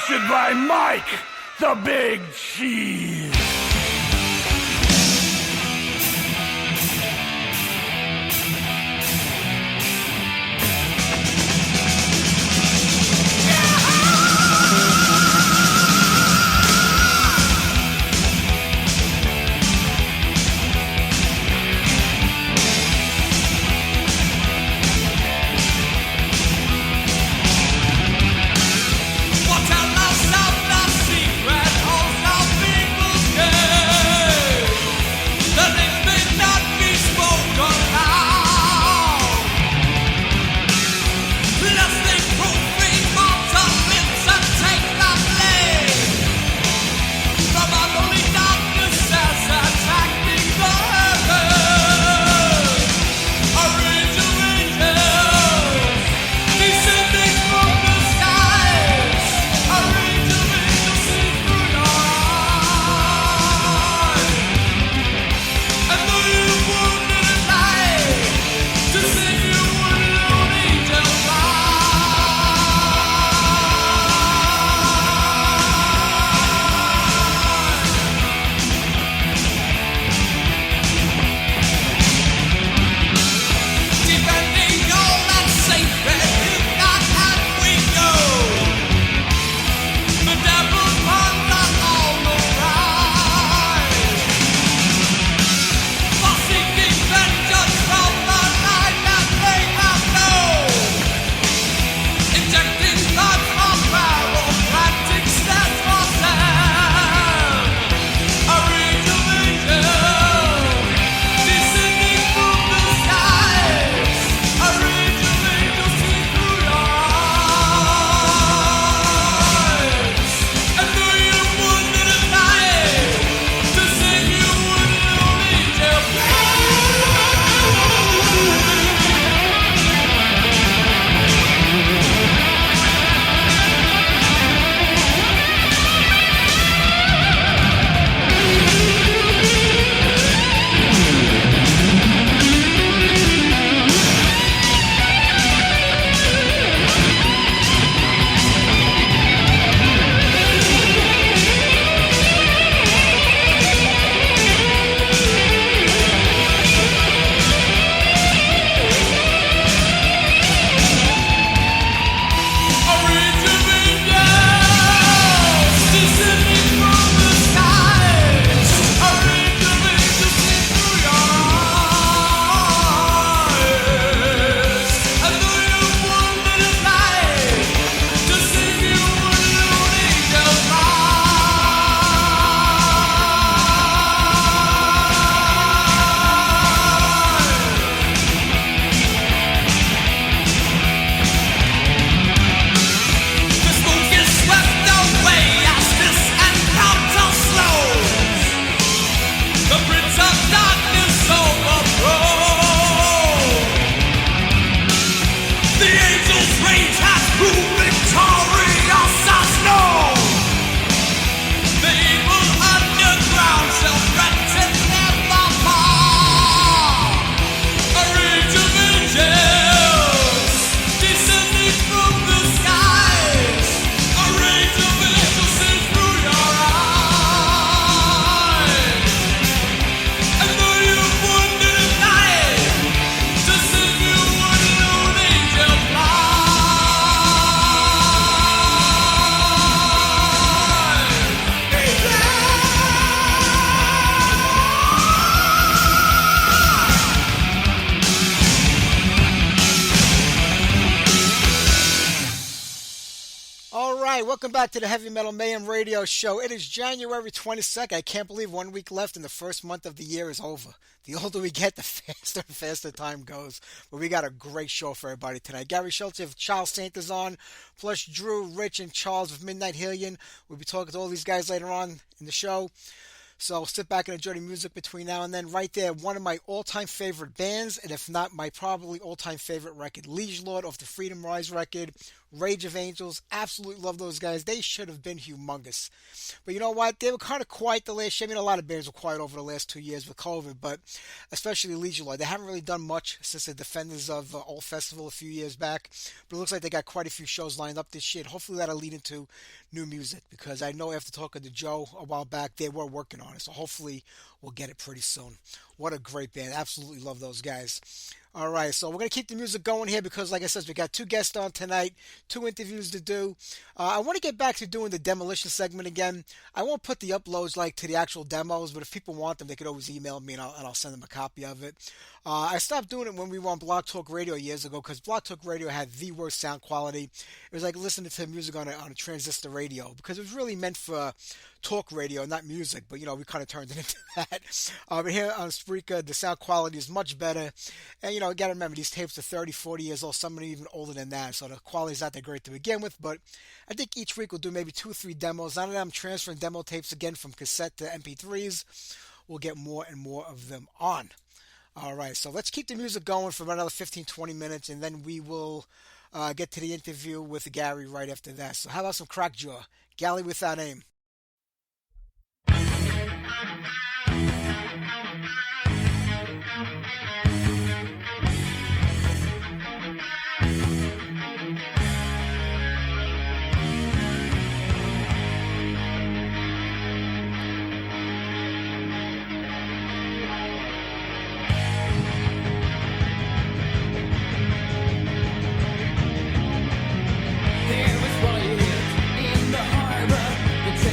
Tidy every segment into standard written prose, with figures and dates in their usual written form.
hosted by Mike, the Big Cheese. Welcome back to the Heavy Metal Mayhem Radio Show. It is January 22nd. I can't believe 1 week left and the first month of the year is over. The older we get, the faster and faster time goes. But we got a great show for everybody tonight. Gary Schultze of Charles Saint is on, plus Drew, Rich, and Charles of Midnite Hellion. We'll be talking to all these guys later on in the show. So sit back and enjoy the music between now and then. Right there, one of my all-time favorite bands, and if not my probably all-time favorite record, Liege Lord off the Freedom Rise record. Rage of Angels, absolutely love those guys. They should have been humongous. But you know what? They were kind of quiet the last year. I mean, a lot of bands were quiet over the last 2 years with COVID, but especially Legion Lloyd. They haven't really done much since the Defenders of Old Festival a few years back. But it looks like they got quite a few shows lined up this year. Hopefully that'll lead into new music because I know after talking to Joe a while back, they were working on it. So hopefully we'll get it pretty soon. What a great band. Absolutely love those guys. All right, so we're going to keep the music going here because, like I said, we got two guests on tonight, two interviews to do. I want to get back to doing the Demolition segment again. I won't put the uploads like to the actual demos, but if people want them, they could always email me and I'll send them a copy of it. I stopped doing it when we were on Blog Talk Radio years ago because Blog Talk Radio had the worst sound quality. It was like listening to music on a transistor radio because it was really meant for talk radio, not music, but we kind of turned it into that. But here on Spreaker, the sound quality is much better. And, you got to remember, these tapes are 30, 40 years old, some are even older than that, so the quality's not that great to begin with, but I think each week we'll do maybe 2 or 3 demos. Now that I'm transferring demo tapes again from cassette to MP3s, we'll get more and more of them on. All right, so let's keep the music going for another 15, 20 minutes, and then we will get to the interview with Gary right after that. So how about some Crackjaw? Galley Without Aim. There was riot in the harbor. The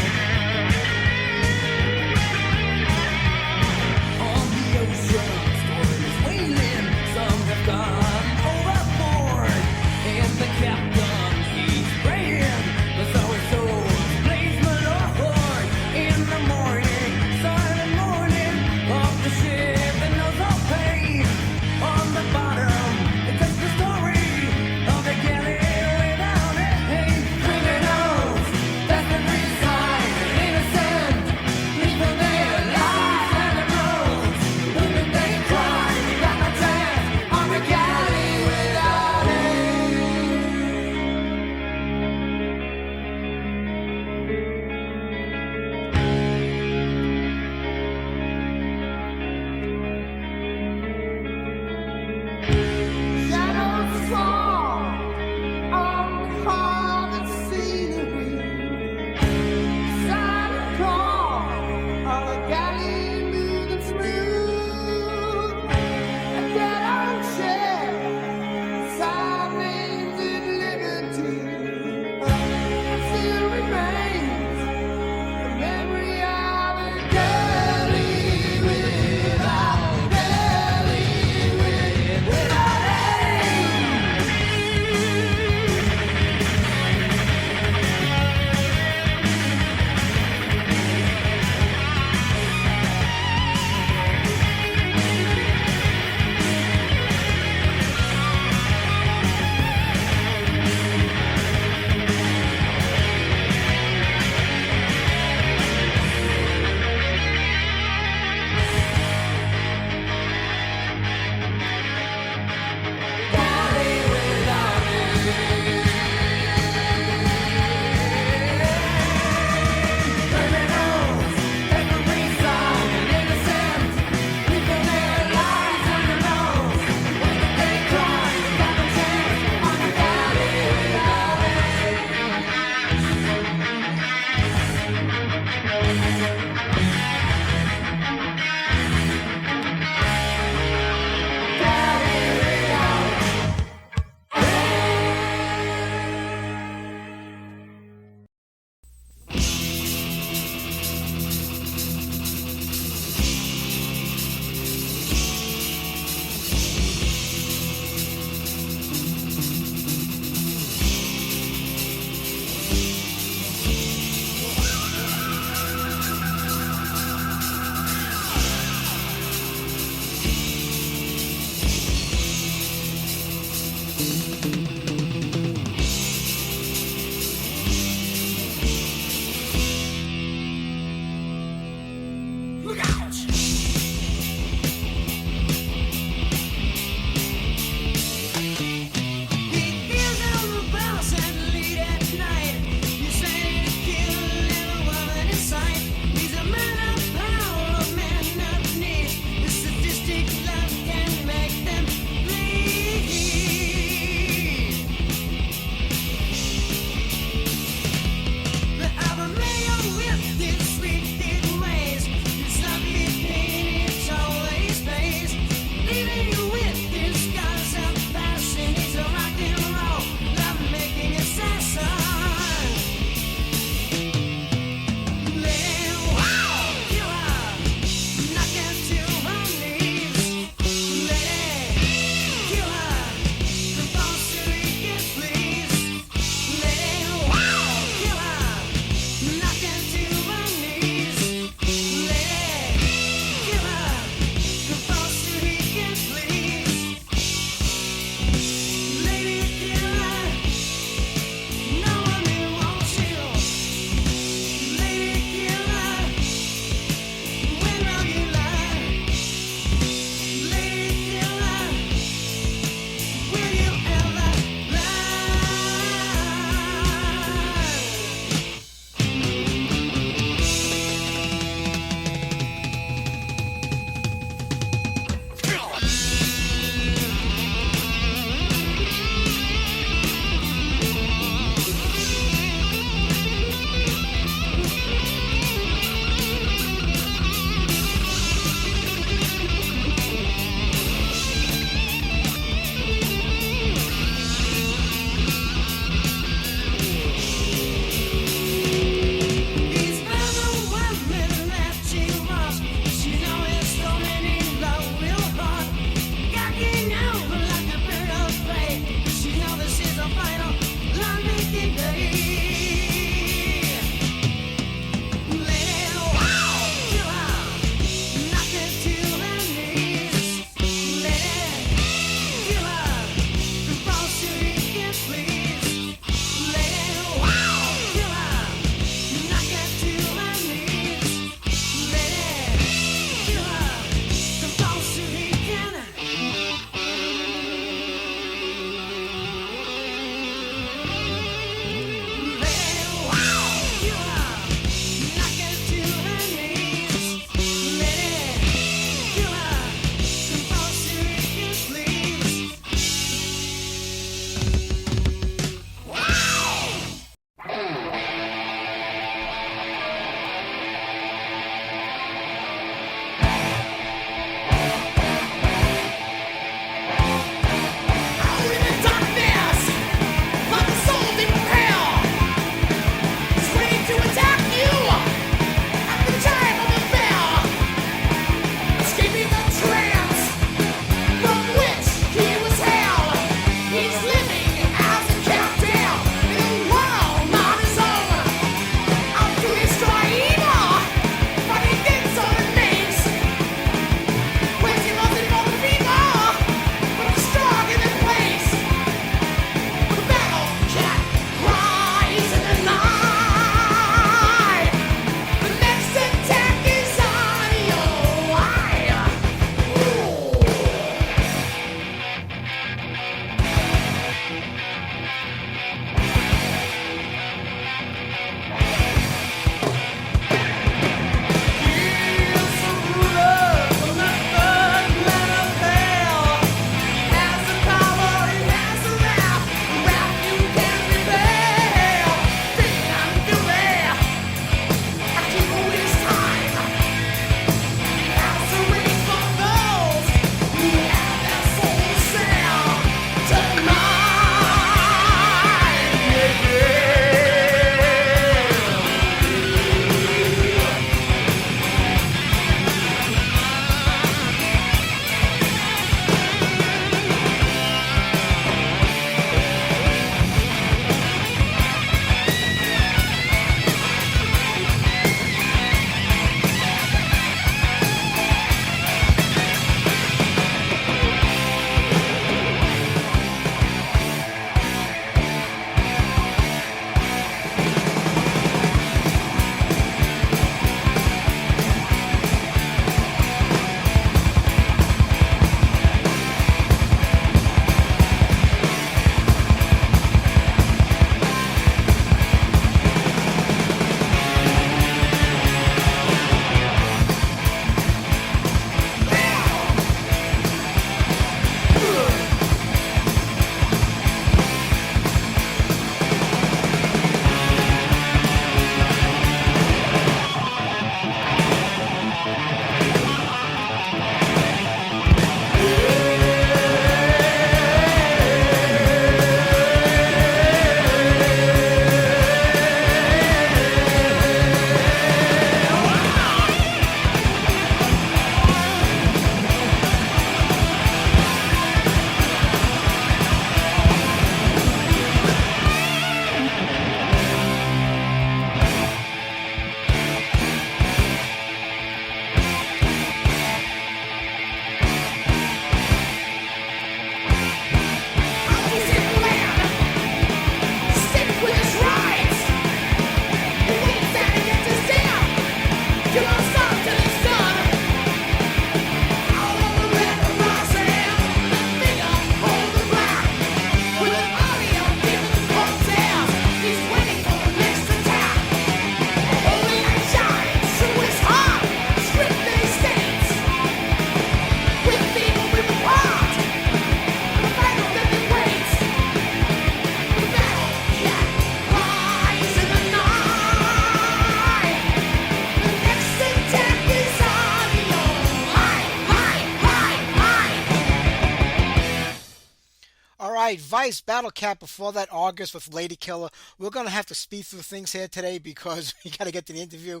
right, Vice Battle Cat before that August with Lady Killer. We're going to have to speed through things here today because we got to get to the interview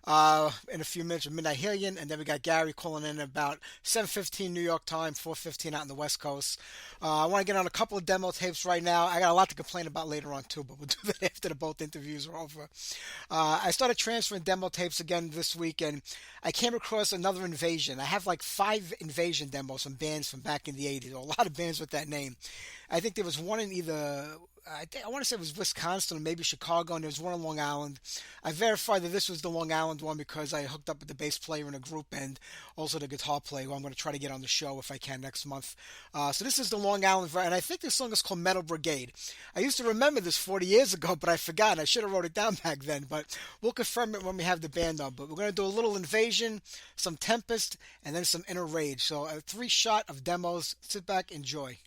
in a few minutes with Midnite Hellion, and then we got Gary calling in about 7:15 New York time, 4:15 out on the West Coast. I want to get on a couple of demo tapes right now. I got a lot to complain about later on too, but we'll do that after the both interviews are over. I started transferring demo tapes again this week, and I came across another Invasion. I have like 5 Invasion demos from bands from back in the 80s, or a lot of bands with that name. I think they was one in either. I want to say it was Wisconsin or maybe Chicago, and there was one in Long Island. I verified that this was the Long Island one because I hooked up with the bass player in a group and also the guitar player, who I'm going to try to get on the show if I can next month. So this is the Long Island variant, and I think this song is called Metal Brigade. I used to remember this 40 years ago, but I forgot. I should have wrote it down back then, but we'll confirm it when we have the band on. But we're going to do a little Invasion, some Tempest, and then some Inner Rage. So a 3-shot of demos. Sit back, enjoy.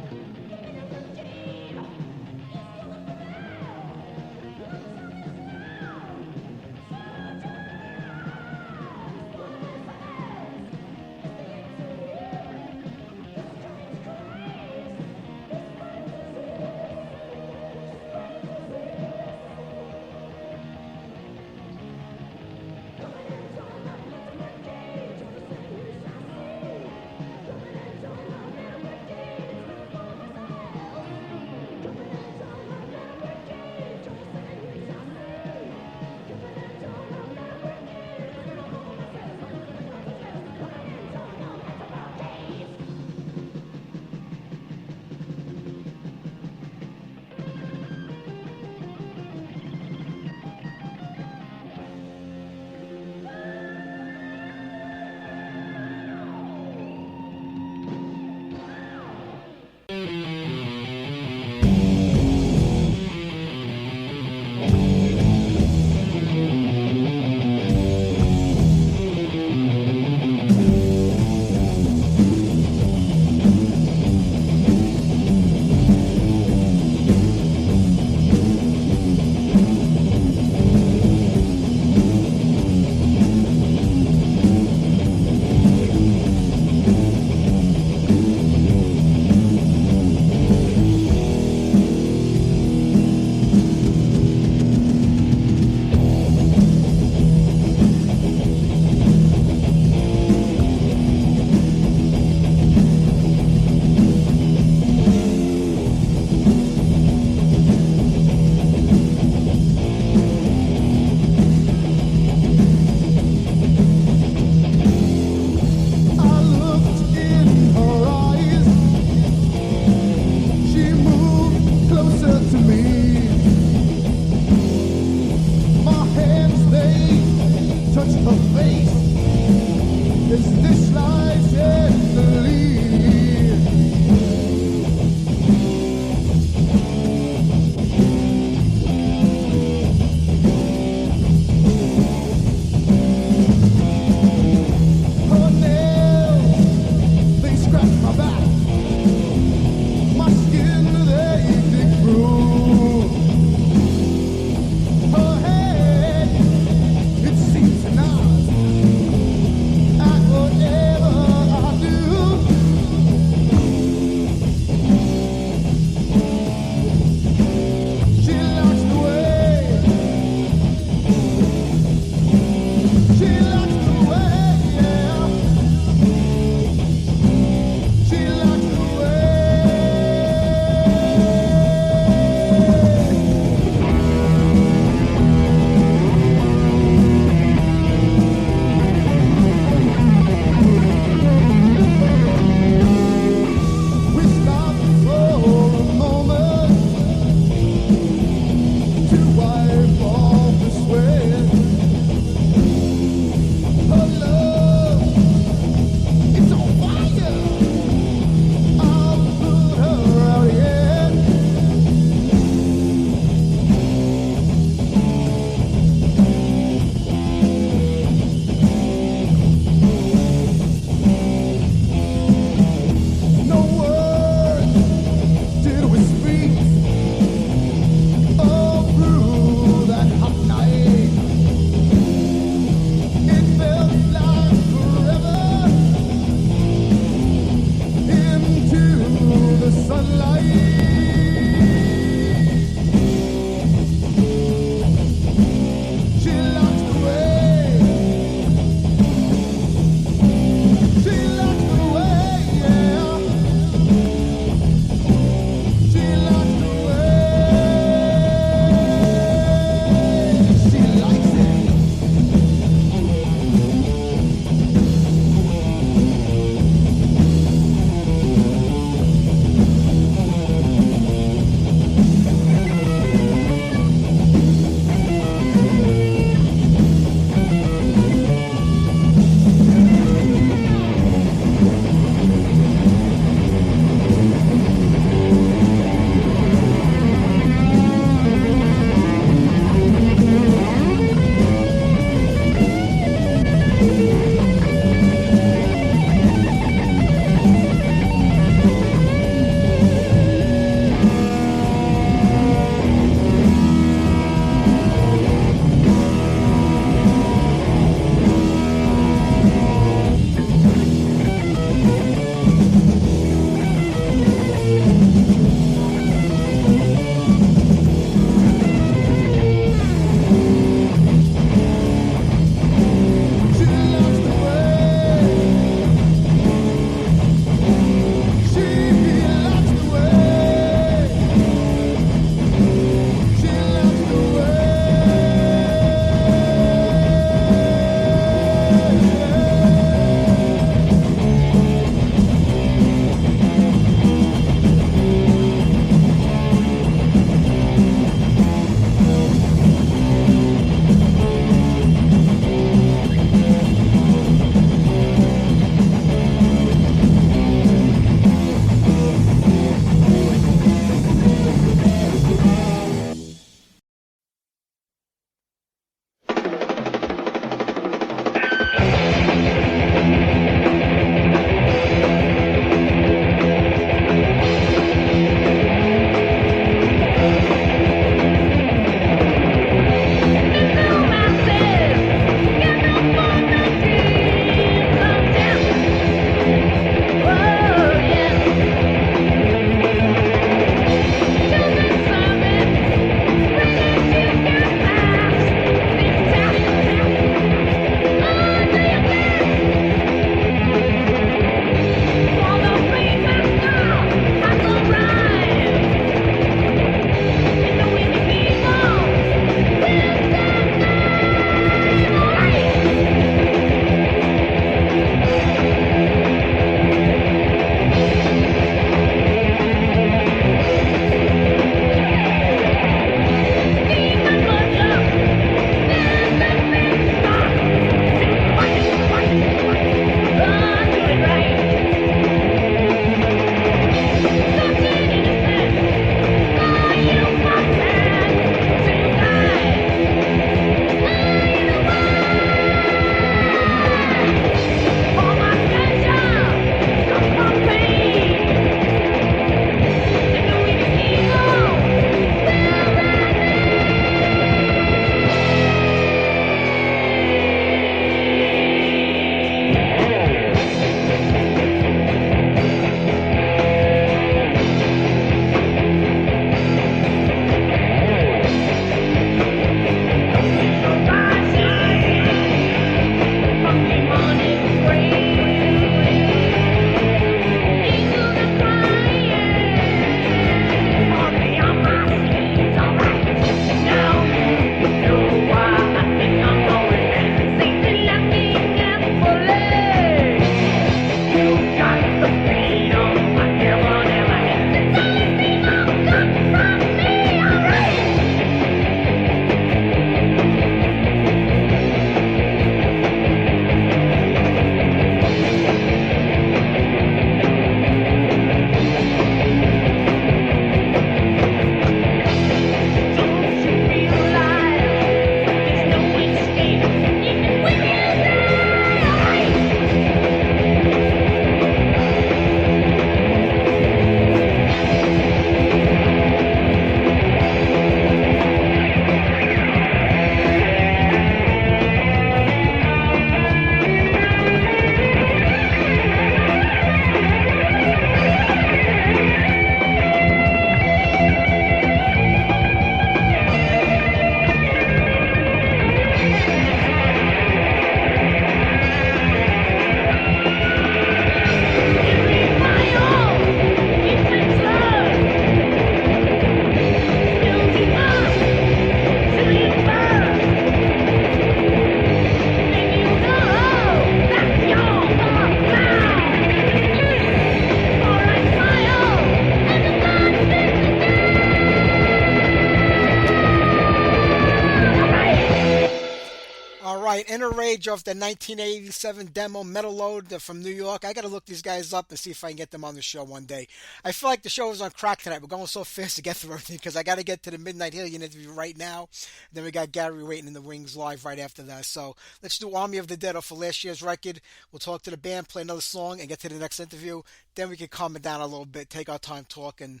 Rage off the 1987 demo Metal Load from New York. I got to look these guys up and see if I can get them on the show one day. I feel like the show is on crack tonight. We're going so fast to get through everything because I got to get to the Midnite Hellion interview right now. Then we got Gary waiting in the wings live right after that. So let's do Army of the Dead off of last year's record. We'll talk to the band, play another song, and get to the next interview. Then we can calm it down a little bit, take our time, talk, and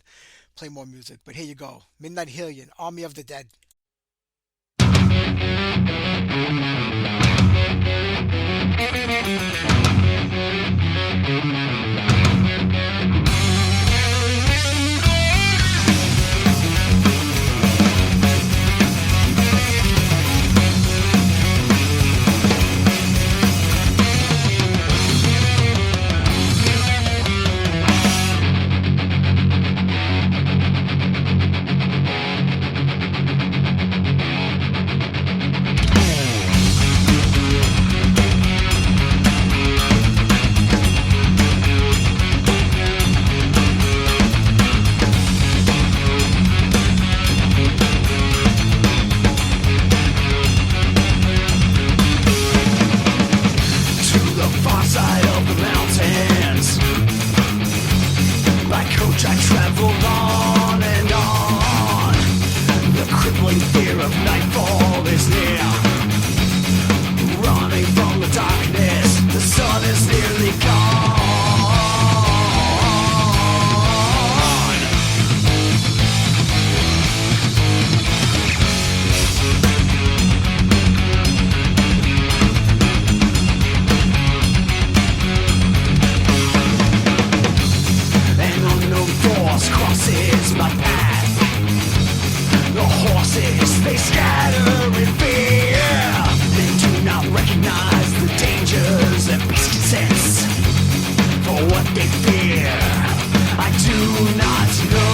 play more music. But here you go. Midnite Hellion, Army of the Dead. I traveled on and on. The crippling fear of nightfall is near. Running from the darkness, the sun is nearly gone. Crosses my path. The horses, they scatter in fear. They do not recognize the dangers that beast can sense. For what they fear, I do not know.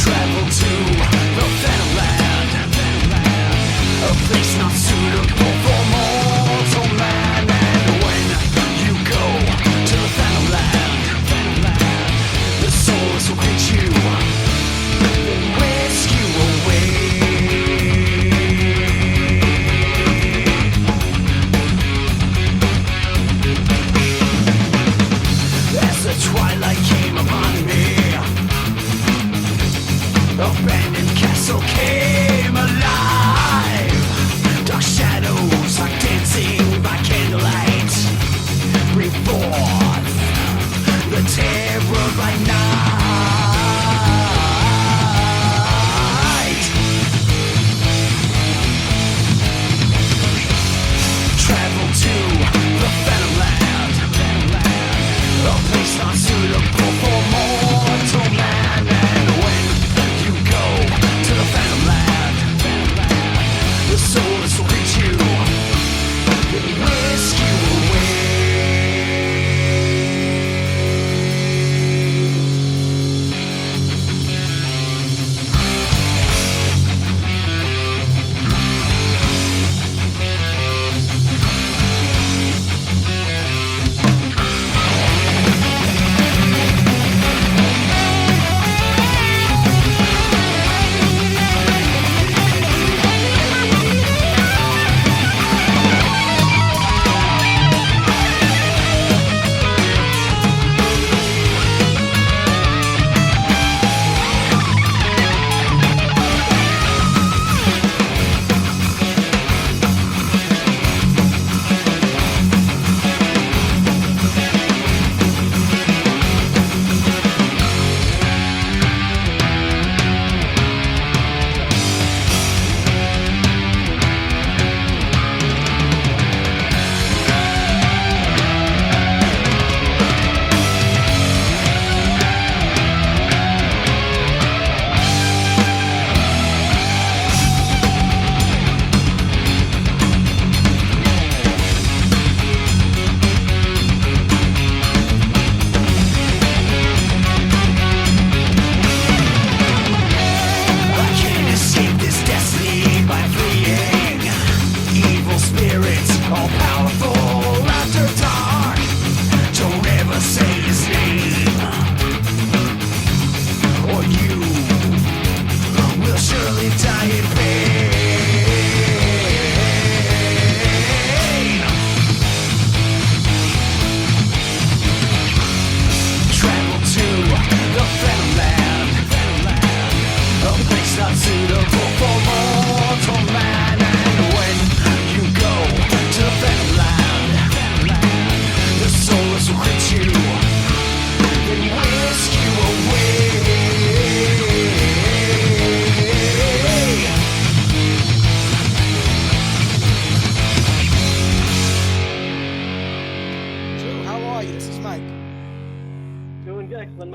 Travel to the Phantom Land, a place not suitable for mortal man. And when you go to the Phantom Land, the souls will greet you and whisk you away. As the twilight came upon me, abandoned castle came alive. Dark shadows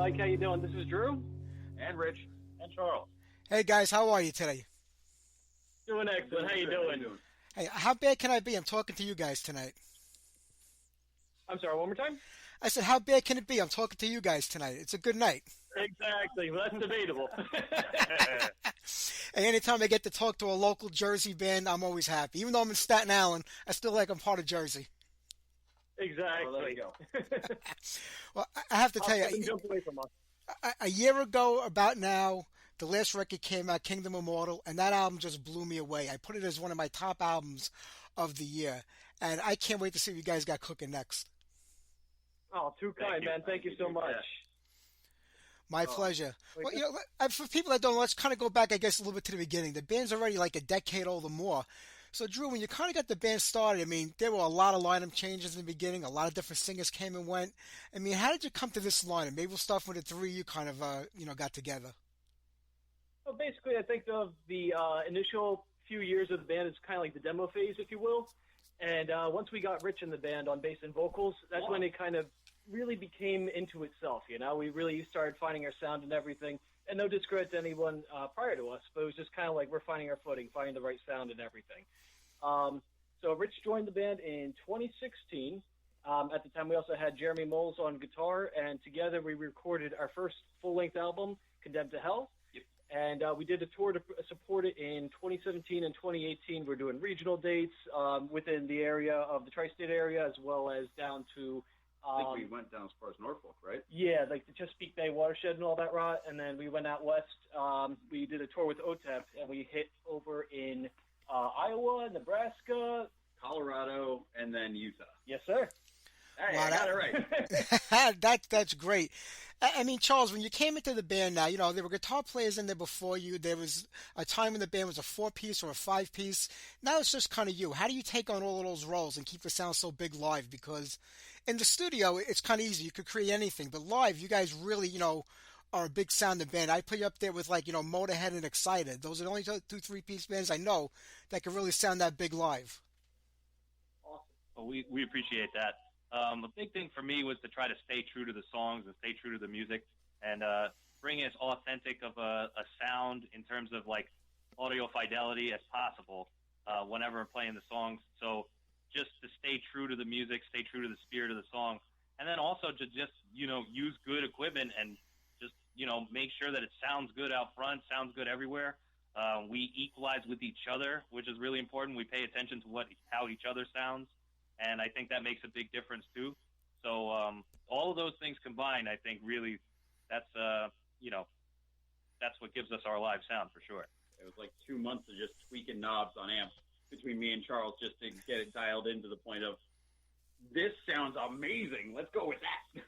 Mike. How you doing? This is Drew. And Rich. And Charles. Hey guys, how are you today? Doing excellent. How you doing? Hey, how bad can I be? I'm talking to you guys tonight. I'm sorry, one more time? I said, how bad can it be? I'm talking to you guys tonight. It's a good night. Exactly. Well, that's debatable. Hey, anytime I get to talk to a local Jersey band, I'm always happy. Even though I'm in Staten Island, I still like I'm part of Jersey. Exactly. Well, there you go. Well, I have to tell you, Jump away from us. a year ago, about now, the last record came out, Kingdom Immortal, and that album just blew me away. I put it as one of my top albums of the year, and I can't wait to see what you guys got cooking next. Oh, too kind, man. Thank you so much. My pleasure. Well, you know, for people that don't know, let's kind of go back, I guess, a little bit to the beginning. The band's already like a decade old or more. So, Drew, when you kind of got the band started, I mean, there were a lot of lineup changes in the beginning. A lot of different singers came and went. I mean, how did you come to this lineup? Maybe we'll start with the three you kind of, got together. Well, basically, I think of the initial few years of the band is kind of like the demo phase, if you will. And once we got Rich in the band on bass and vocals, that's when it kind of really became into itself, you know? We really started finding our sound and everything. And no discredit to anyone prior to us, but it was just kind of like we're finding our footing, finding the right sound and everything. So Rich joined the band in 2016. At the time, we also had Jeremy Moles on guitar, and together we recorded our first full-length album, Condemned to Hell. Yep. And we did a tour to support it in 2017 and 2018. We're doing regional dates within the area of the tri-state area, as well as down to I think we went down as far as Norfolk, right? yeah, like the Chesapeake Bay watershed and all that rot. And then we went out west. We did a tour with OTEP, and we hit over in Iowa, Nebraska, Colorado, and then Utah. Yes, sir. Hey, Wow, I got it right. That's great. I mean, Charles, when you came into the band now, you know, there were guitar players in there before you. There was a time when the band was a 4-piece or a 5-piece. Now it's just kind of you. How do you take on all of those roles and keep the sound so big live? Because in the studio, it's kind of easy. You could create anything. But live, you guys really, you know, are a big sounding band. I put you up there with, like, you know, Motorhead and Excited. Those are the only 2 3-piece bands I know that can really sound that big live. Awesome. Well, we appreciate that. A big thing for me was to try to stay true to the songs and stay true to the music and bring as authentic of a sound in terms of like audio fidelity as possible whenever I'm playing the songs. So just to stay true to the music, stay true to the spirit of the song, and then also to just, you know, use good equipment and just, you know, make sure that it sounds good out front, sounds good everywhere. We equalize with each other, which is really important. We pay attention to how each other sounds. And I think that makes a big difference too. So all of those things combined, I think really that's that's what gives us our live sound for sure. It was like 2 months of just tweaking knobs on amps between me and Charles just to get it dialed in to the point of, this sounds amazing. Let's go with that.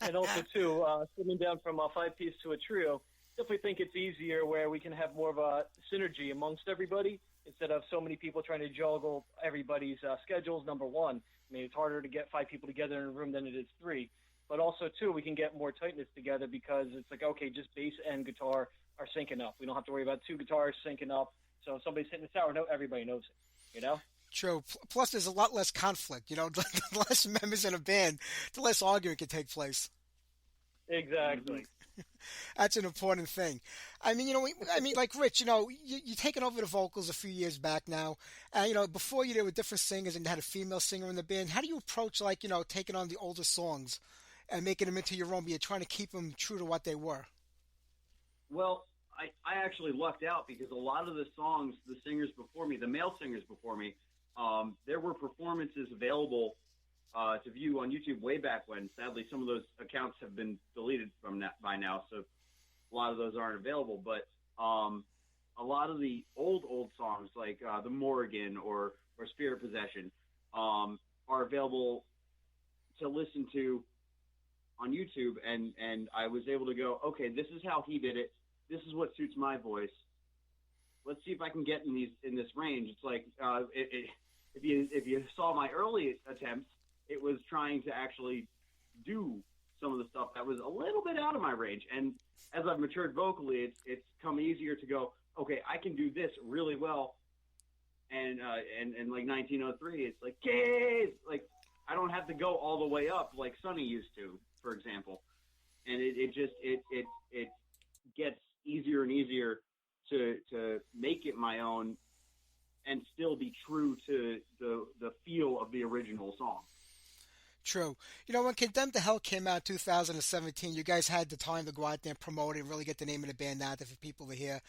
And also, too, slimming down from a 5-piece to a trio, definitely think it's easier where we can have more of a synergy amongst everybody instead of so many people trying to juggle everybody's schedules, number one. I mean, it's harder to get 5 people together in a room than it is 3. But also, too, we can get more tightness together because it's like, okay, just bass and guitar are syncing up. We don't have to worry about 2 guitars syncing up. So if somebody's hitting the sour note, everybody knows it, you know? True. Plus, there's a lot less conflict. You know, the less members in a band, the less arguing can take place. Exactly. That's an important thing. I mean, you know, like Rich, you know, you taken over the vocals a few years back now. You know, before you, there were different singers and you had a female singer in the band. How do you approach, like, you know, taking on the older songs and making them into your own, but you're trying to keep them true to what they were? Well, I actually lucked out because a lot of the songs, the singers before me, the male singers before me, there were performances available to view on YouTube way back when. Sadly, some of those accounts have been deleted from that by now, so a lot of those aren't available. But a lot of the old songs, like the Morrigan or Spirit Possession, are available to listen to on YouTube, and I was able to go, okay, this is how he did it. This is what suits my voice. Let's see if I can get in this range. It's like if you saw my early attempts, it was trying to actually do some of the stuff that was a little bit out of my range. And as I've matured vocally, it's come easier to go, okay, I can do this really well. And like 1903, it's like, yay! Like, I don't have to go all the way up like Sonny used to, for example. and it gets easier and easier to make it my own and still be true to the feel of the original song. True. You know, when Condemned to Hell came out in 2017, you guys had the time to go out there and promote it and really get the name of the band out there for people to hear.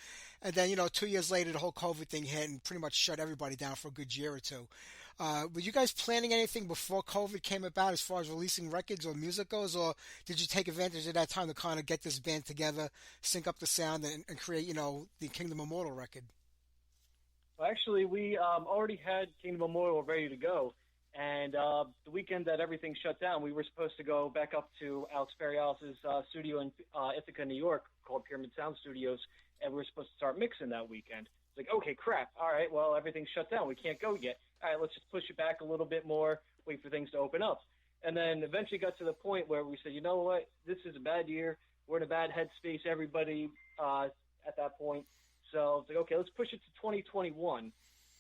And then, 2 years later, the whole COVID thing hit and pretty much shut everybody down for a good year or two. Were you guys planning anything before COVID came about as far as releasing records or music goes, or did you take advantage of that time to kind of get this band together, sync up the sound, and create, the Kingdom Immortal record? Well, actually, we already had Kingdom Immortal ready to go. And the weekend that everything shut down, we were supposed to go back up to Alex Perriales' studio in Ithaca, New York, called Pyramid Sound Studios, and we were supposed to start mixing that weekend. It's like, okay, crap. All right, well, everything's shut down. We can't go yet. All right, let's just push it back a little bit more, wait for things to open up. And then eventually got to the point where we said, you know what, this is a bad year. We're in a bad headspace, everybody, at that point. So it's like, okay, let's push it to 2021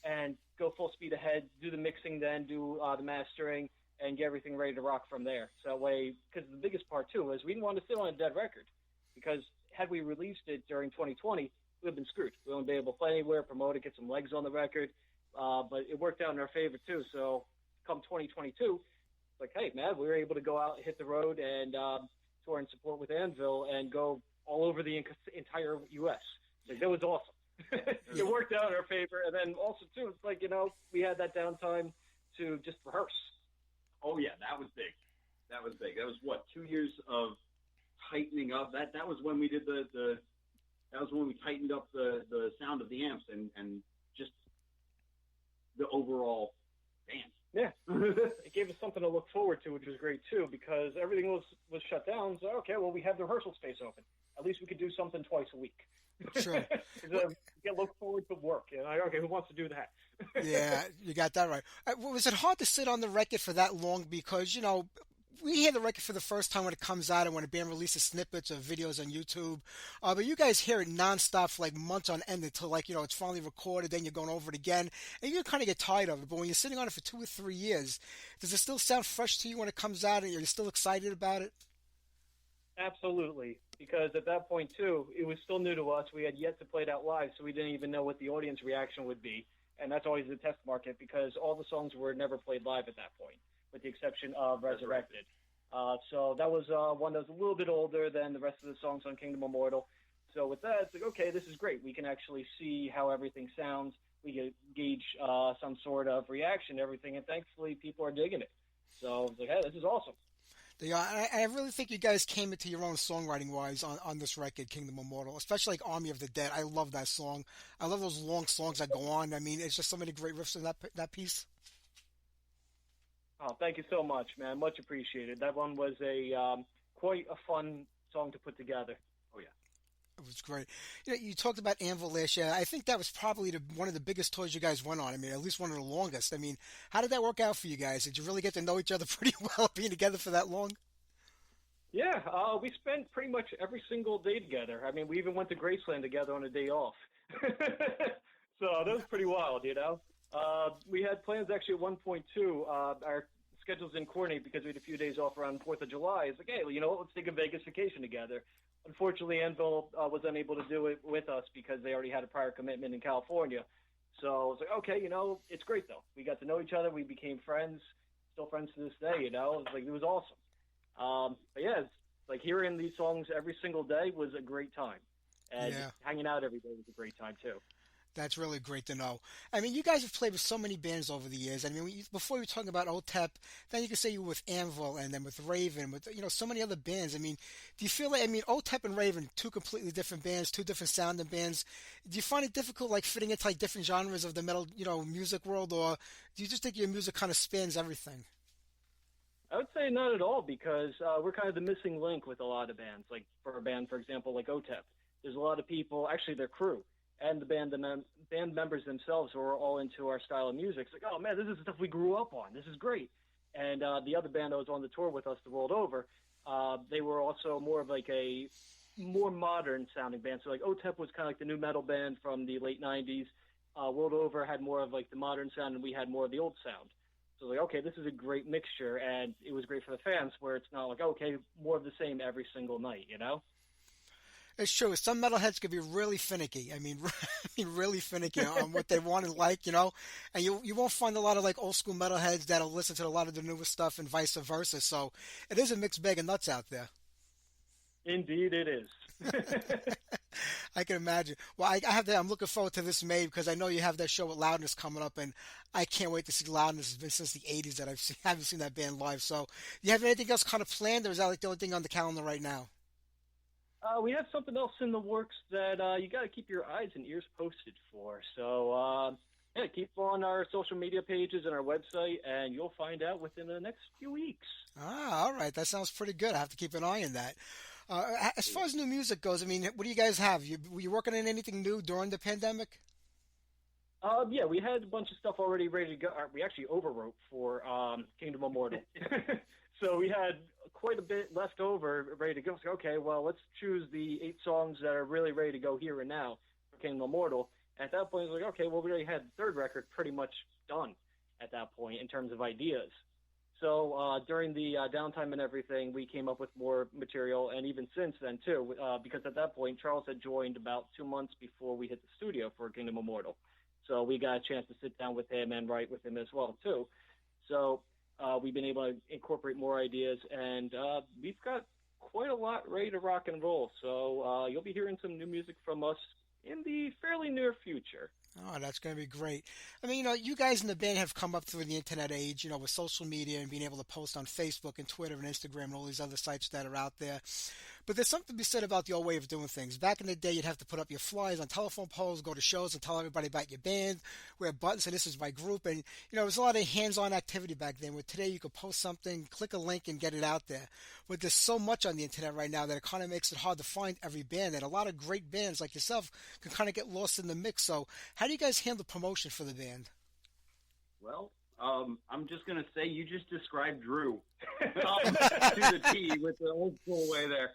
and go full speed ahead, do the mixing then, do the mastering, and get everything ready to rock from there. So that way, because the biggest part, too, is we didn't want to sit on a dead record. Because had we released it during 2020, we would have been screwed. We wouldn't be able to play anywhere, promote it, get some legs on the record. But it worked out in our favor, too. So come 2022, it's like, hey, man, we were able to go out, hit the road, and tour and support with Anvil and go all over the entire U.S. Like, that was awesome. It worked out in our favor. And then also, too, it's like, we had that downtime to just rehearse. Oh, yeah, that was big. That was big. That was, 2 years of tightening up. That was when we did that was when we tightened up the sound of the amps and just the overall band. Yeah. It gave us something to look forward to, which was great, too, because everything was shut down. So, okay, well, we have the rehearsal space open. At least we could do something twice a week. Sure. Look forward to work. Okay, who wants to do that? Yeah, you got that right. Was it hard to sit on the record for that long? Because, we hear the record for the first time when it comes out and when a band releases snippets or videos on YouTube. But you guys hear it nonstop for like months on end until it's finally recorded. Then you're going over it again. And you kind of get tired of it. But when you're sitting on it for 2 or 3 years, does it still sound fresh to you when it comes out and you're still excited about it? Absolutely. Because at that point, too, it was still new to us. We had yet to play it out live, so we didn't even know what the audience reaction would be. And that's always the test market because all the songs were never played live at that point, with the exception of Resurrected. So that was one that was a little bit older than the rest of the songs on Kingdom Immortal. So with that, it's like, okay, this is great. We can actually see how everything sounds. We can gauge some sort of reaction to everything, and thankfully people are digging it. So it's like, hey, this is awesome. I really think you guys came into your own songwriting-wise on this record, Kingdom Immortal, especially like Army of the Dead. I love that song. I love those long songs that go on. I mean, it's just so many great riffs in that piece. Oh, thank you so much, man. Much appreciated. That one was quite a fun song to put together. Oh, yeah. It was great. You talked about Anvil last year. I think that was probably one of the biggest tours you guys went on. I mean, at least one of the longest. I mean, how did that work out for you guys? Did you really get to know each other pretty well being together for that long? Yeah, we spent pretty much every single day together. I mean, we even went to Graceland together on a day off. So that was pretty wild, We had plans actually at one point, too. Our schedules didn't coordinate because we had a few days off around 4th of July. It's like, hey, well, let's take a Vegas vacation together. Unfortunately, Anvil was unable to do it with us because they already had a prior commitment in California. So it's like, okay, it's great, though. We got to know each other. We became friends, still friends to this day, It was awesome. But yeah, it's like hearing these songs every single day was a great time. And hanging out every day was a great time, too. That's really great to know. I mean, you guys have played with so many bands over the years. I mean, before you were talking about OTEP, then you could say you were with Anvil and then with Raven, with so many other bands. I mean, do you feel like OTEP and Raven, two completely different bands, two different sounding bands. Do you find it difficult fitting into different genres of the metal, music world, or do you just think your music kind of spans everything? I would say not at all because we're kind of the missing link with a lot of bands. Like for a band, for example, like OTEP, there's a lot of people, actually their crew, and the band members themselves who are all into our style of music. It's like, oh, man, this is stuff we grew up on. This is great. And the other band that was on the tour with us, The World Over, they were also more of a more modern-sounding band. So, OTEP was kind of like the new metal band from the late 90s. World Over had more of, the modern sound, and we had more of the old sound. So like, okay, this is a great mixture, and it was great for the fans. Where it's not like, okay, more of the same every single night, you know? It's true. Some metalheads can be really finicky. I mean, I mean, really finicky on what they want and like, And you won't find a lot of like old school metalheads that'll listen to a lot of the newer stuff and vice versa. So it is a mixed bag of nuts out there. Indeed, it is. I can imagine. Well, I have that. I'm looking forward to this May because I know you have that show with Loudness coming up, and I can't wait to see Loudness. It's been since the '80s that haven't seen that band live. So, you have anything else kind of planned, or is that like the only thing on the calendar right now? We have something else in the works that you got to keep your eyes and ears posted for. So, yeah, keep on our social media pages and our website, and you'll find out within the next few weeks. Ah, all right. That sounds pretty good. I have to keep an eye on that. As far as new music goes, I mean, what do you guys have? Were you working on anything new during the pandemic? Yeah, we had a bunch of stuff already ready to go. We actually overwrote for Kingdom Immortal. So we had quite a bit left over, ready to go. So, okay, well, let's choose the 8 songs that are really ready to go here and now for Kingdom Immortal. And at that point, it was like, okay, well, we already had the third record pretty much done at that point in terms of ideas. So during the downtime and everything, we came up with more material, and even since then, too, because at that point, Charles had joined about 2 months before we hit the studio for Kingdom Immortal. So we got a chance to sit down with him and write with him as well, too. So we've been able to incorporate more ideas, and we've got quite a lot ready to rock and roll. So you'll be hearing some new music from us in the fairly near future. Oh, that's going to be great. I mean, you guys in the band have come up through the internet age, with social media and being able to post on Facebook and Twitter and Instagram and all these other sites that are out there. But there's something to be said about the old way of doing things. Back in the day, you'd have to put up your flyers on telephone poles, go to shows and tell everybody about your band, wear buttons, and this is my group. And, there was a lot of hands-on activity back then, where today you could post something, click a link, and get it out there. But there's so much on the internet right now that it kind of makes it hard to find every band. And a lot of great bands like yourself can kind of get lost in the mix. So how do you guys handle promotion for the band? Well, I'm just going to say you just described Drew to the T with the old school way there,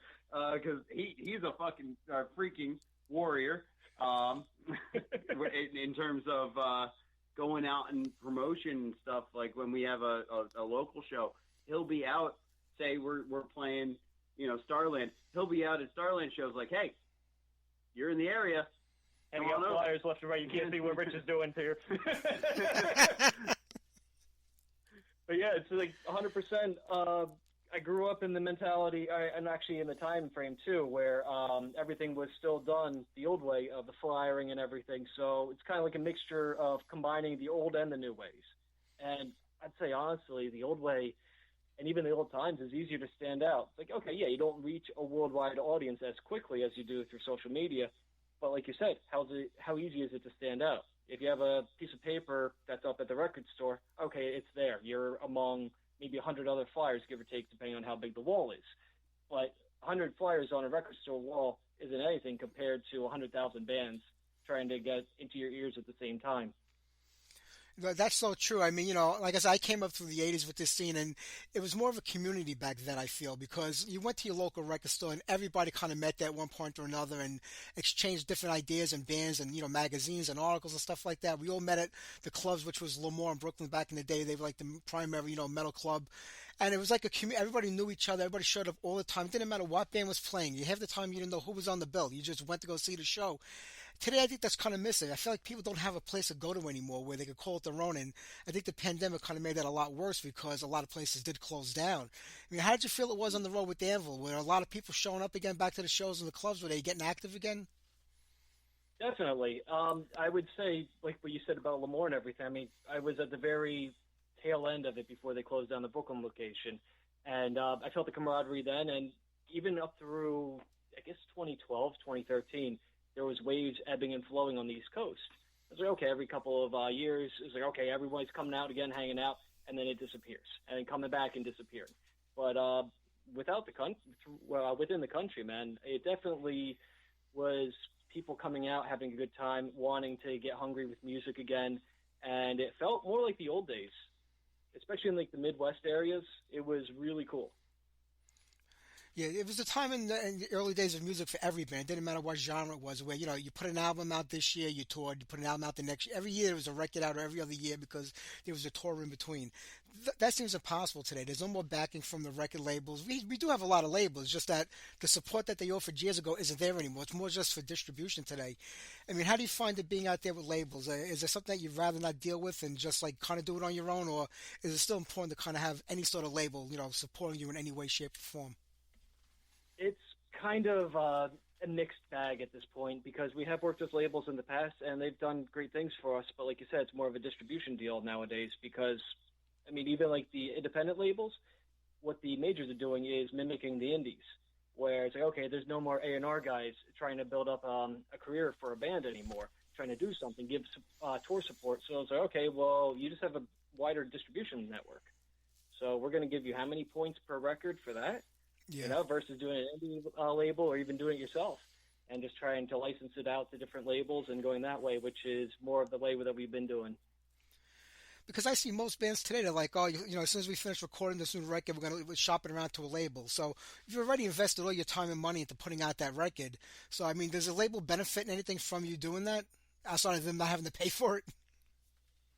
because he's a fucking freaking warrior in terms of going out and promotion and stuff. Like when we have a local show, he'll be out, say we're playing, Starland. He'll be out at Starland shows like, hey, you're in the area. And you got flyers left and right. You can't see what Rich is doing here. But yeah, it's like 100%. I grew up in the mentality, and actually in the time frame too, where everything was still done the old way of the flyering and everything. So it's kind of like a mixture of combining the old and the new ways. And I'd say honestly, the old way and even the old times is easier to stand out. It's like, okay, yeah, you don't reach a worldwide audience as quickly as you do through social media. But like you said, how easy is it to stand out? If you have a piece of paper that's up at the record store, okay, it's there. You're among maybe 100 other flyers, give or take, depending on how big the wall is. But 100 flyers on a record store wall isn't anything compared to 100,000 bands trying to get into your ears at the same time. That's so true. I mean, like I said, I came up through the 80s with this scene, and it was more of a community back then, I feel, because you went to your local record store and everybody kind of met there at one point or another and exchanged different ideas and bands and, magazines and articles and stuff like that. We all met at the clubs, which was Lemoore in Brooklyn back in the day. They were like the primary, metal club. And it was like a community. Everybody knew each other. Everybody showed up all the time. It didn't matter what band was playing. Half the time you didn't know who was on the bill. You just went to go see the show. Today, I think that's kind of missing. I feel like people don't have a place to go to anymore where they could call it their own. And I think the pandemic kind of made that a lot worse because a lot of places did close down. I mean, how did you feel it was on the road with Danville? Were a lot of people showing up again back to the shows and the clubs? Were they getting active again? Definitely. I would say, like what you said about Lemoore and everything, I mean, I was at the very tail end of it before they closed down the Brooklyn location. And I felt the camaraderie then. And even up through, I guess, 2012, 2013, there was waves ebbing and flowing on the East Coast. It's like, okay, every couple of years, it's like, okay, everybody's coming out again, hanging out, and then it disappears, and then coming back and disappearing. But without the within the country, man, it definitely was people coming out, having a good time, wanting to get hungry with music again, and it felt more like the old days, especially in like the Midwest areas. It was really cool. Yeah, it was a time in the early days of music for every band. It didn't matter what genre it was, where, you put an album out this year, you toured, you put an album out the next year. Every year there was a record out, or every other year, because there was a tour in between. That seems impossible today. There's no more backing from the record labels. We do have a lot of labels, just that the support that they offered years ago isn't there anymore. It's more just for distribution today. I mean, how do you find it being out there with labels? Is there something that you'd rather not deal with and just like kind of do it on your own, or is it still important to kind of have any sort of label, supporting you in any way, shape, or form? It's kind of a mixed bag at this point because we have worked with labels in the past and they've done great things for us. But like you said, it's more of a distribution deal nowadays because, I mean, even like the independent labels, what the majors are doing is mimicking the indies, where it's like, okay, there's no more A&R guys trying to build up a career for a band anymore, trying to do something, give tour support. So it's like, okay, well, you just have a wider distribution network. So we're going to give you how many points per record for that? Yeah. Versus doing an indie label or even doing it yourself and just trying to license it out to different labels and going that way, which is more of the way that we've been doing. Because I see most bands today, they're like, oh, as soon as we finish recording this new record, we're going to shop it around to a label. So you've already invested all your time and money into putting out that record. So, I mean, does a label benefit in anything from you doing that outside of them not having to pay for it?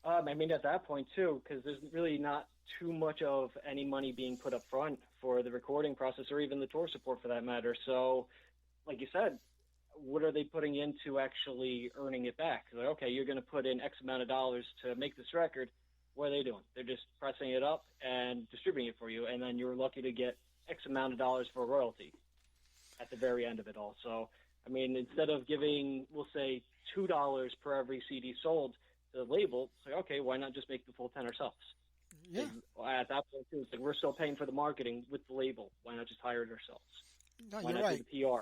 I mean, at that point, too, because there's really not too much of any money being put up front for the recording process or even the tour support for that matter. So, like you said, what are they putting into actually earning it back? Like, okay, you're going to put in X amount of dollars to make this record. What are they doing? They're just pressing it up and distributing it for you, and then you're lucky to get X amount of dollars for royalty at the very end of it all. So, I mean, instead of giving, we'll say, $2 per every CD sold to the label, it's like, okay, why not just make the full 10 ourselves? Yeah. At that point, too, it's like we're still paying for the marketing with the label. Why not just hire it ourselves? No, Why you're not right. do the PR?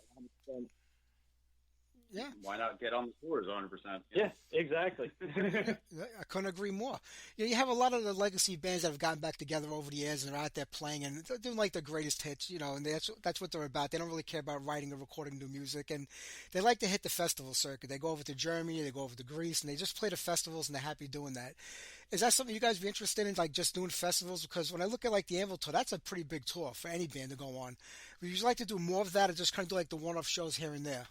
Yeah. Why not get on the tours 100%? Yeah, exactly. I couldn't agree more. You have a lot of the legacy bands that have gotten back together over the years and are out there playing and they're doing like the greatest hits, and that's what they're about. They don't really care about writing or recording new music, and they like to hit the festival circuit. They go over to Germany, they go over to Greece, and they just play the festivals, and they're happy doing that. Is that something you guys be interested in, like just doing festivals? Because when I look at like the Anvil tour, that's a pretty big tour for any band to go on. Would you like to do more of that, or just kind of do like the one-off shows here and there?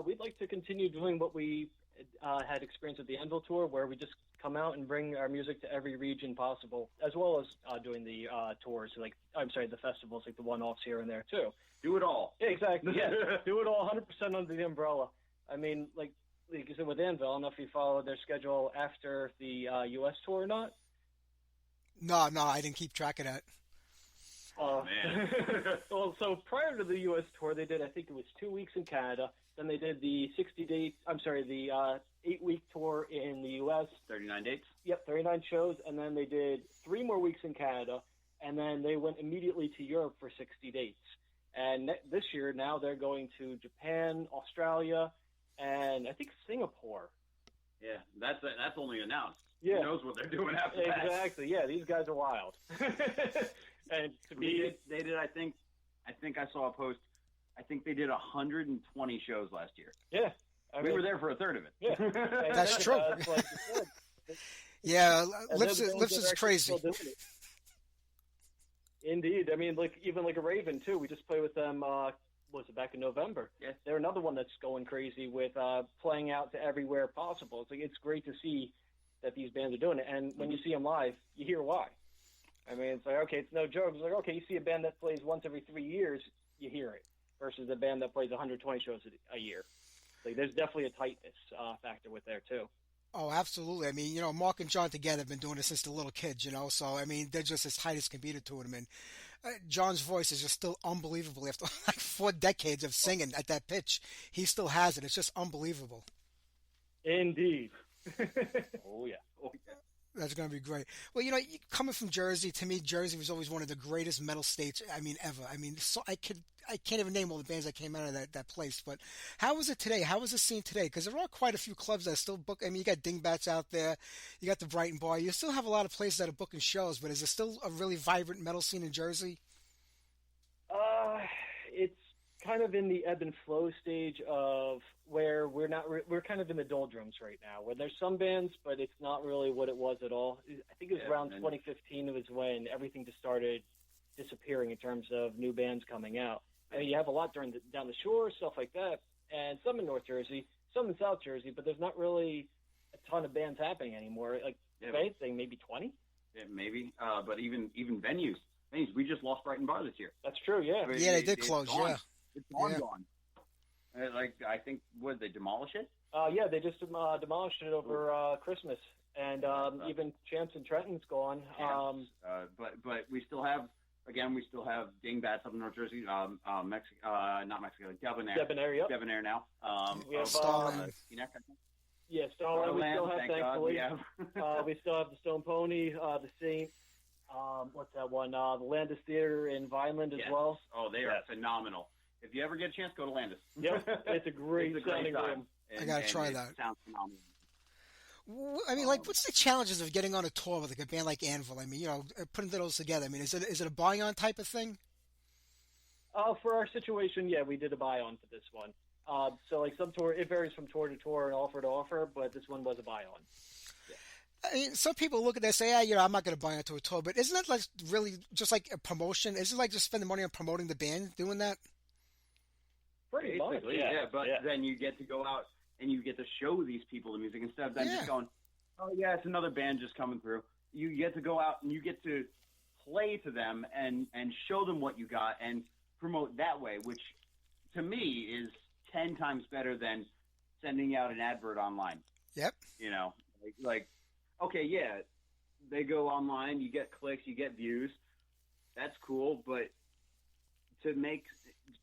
We'd like to continue doing what we had experience with the Anvil tour, where we just come out and bring our music to every region possible, as well as doing the tours, the festivals, like the one-offs here and there too. Do it all. Yeah, exactly. Yeah, do it all 100% under the umbrella. I mean, like you said with Anvil, I don't know if you followed their schedule after the U.S. tour or not. No, I didn't keep track of that. Man. Well, so prior to the U.S. tour, they did, I think it was 2 weeks in Canada. Then they did the 8-week tour in the U.S. 39 dates? Yep, 39 shows. And then they did 3 more weeks in Canada. And then they went immediately to Europe for 60 dates. And this year, now they're going to Japan, Australia, and I think Singapore. Yeah, that's only announced. Yeah. Who knows what they're doing after that? Exactly. Yeah, these guys are wild. And to me, they did. I think I saw a post. I think they did 120 shows last year. Yeah, we were there for a third of it. Yeah, that's true. Like yeah, Lips is crazy. Indeed, I mean, even like a Raven too. We just played with them. Was it back in November? Yeah, they're another one that's going crazy with playing out to everywhere possible. It's great to see that these bands are doing it, and when you see them live, you hear why. I mean, it's like, okay, it's no joke. It's like, okay, you see a band that plays once every 3 years, you hear it, versus a band that plays 120 shows a year. Like, there's definitely a tightness factor with there, too. Oh, absolutely. I mean, Mark and John together have been doing this since the little kids, so, I mean, they're just as tight as can be to them. And John's voice is just still unbelievable. After like 4 decades of singing at that pitch, he still has it. It's just unbelievable. Indeed. Oh, yeah. That's going to be great. Well, coming from Jersey, to me, Jersey was always one of the greatest metal states, ever. I mean, so I can't even name all the bands that came out of that place. But how is it today? How is the scene today? Because there are quite a few clubs that still book. I mean, you got Dingbats out there. You got the Brighton Bar. You still have a lot of places that are booking shows. But is there still a really vibrant metal scene in Jersey? It's kind of in the ebb and flow stage of where we're kind of in the doldrums right now, where there's some bands, but it's not really what it was at all. I think it was around 2015 was when everything just started disappearing in terms of new bands coming out. I mean, you have a lot down the shore, stuff like that, and some in North Jersey, some in South Jersey, but there's not really a ton of bands happening anymore. Like, if anything, maybe 20? Yeah, maybe. But even venues. We just lost Brighton Bar this year. That's true, yeah. Yeah, they did close, yeah. It's gone. I think, would they demolish it? Yeah, they just demolished it over Christmas. And even Champs and Trenton's gone. But we still have Dingbats up in North Jersey. Not Mexico, Debonair. Debonair now. We have Starling. Yeah, Starling. We still have, thankfully. We still have the Stone Pony, the Saint. What's that one? The Landis Theater in Vineland as well. Oh, they are phenomenal. If you ever get a chance, go to Landis. Yep, it's a great sounding room. I gotta try that. It sounds phenomenal. I mean, like, what's the challenges of getting on a tour with like a band like Anvil? I mean, putting those together. I mean, is it a buy-on type of thing? For our situation, yeah, we did a buy-on for this one. So, like, some tour, it varies from tour to tour and offer to offer, but this one was a buy-on. Yeah. I mean, some people look at that and say, I'm not going to buy into a tour, but isn't that like really just like a promotion? Isn't it like just spending money on promoting the band, doing that? Pretty much, yeah. But then you get to go out and you get to show these people the music instead of them just going, oh, yeah, it's another band just coming through. You get to go out and you get to play to them and show them what you got and promote that way, which to me is 10 times better than sending out an advert online. Yep. Like, okay, yeah, they go online, you get clicks, you get views. That's cool, but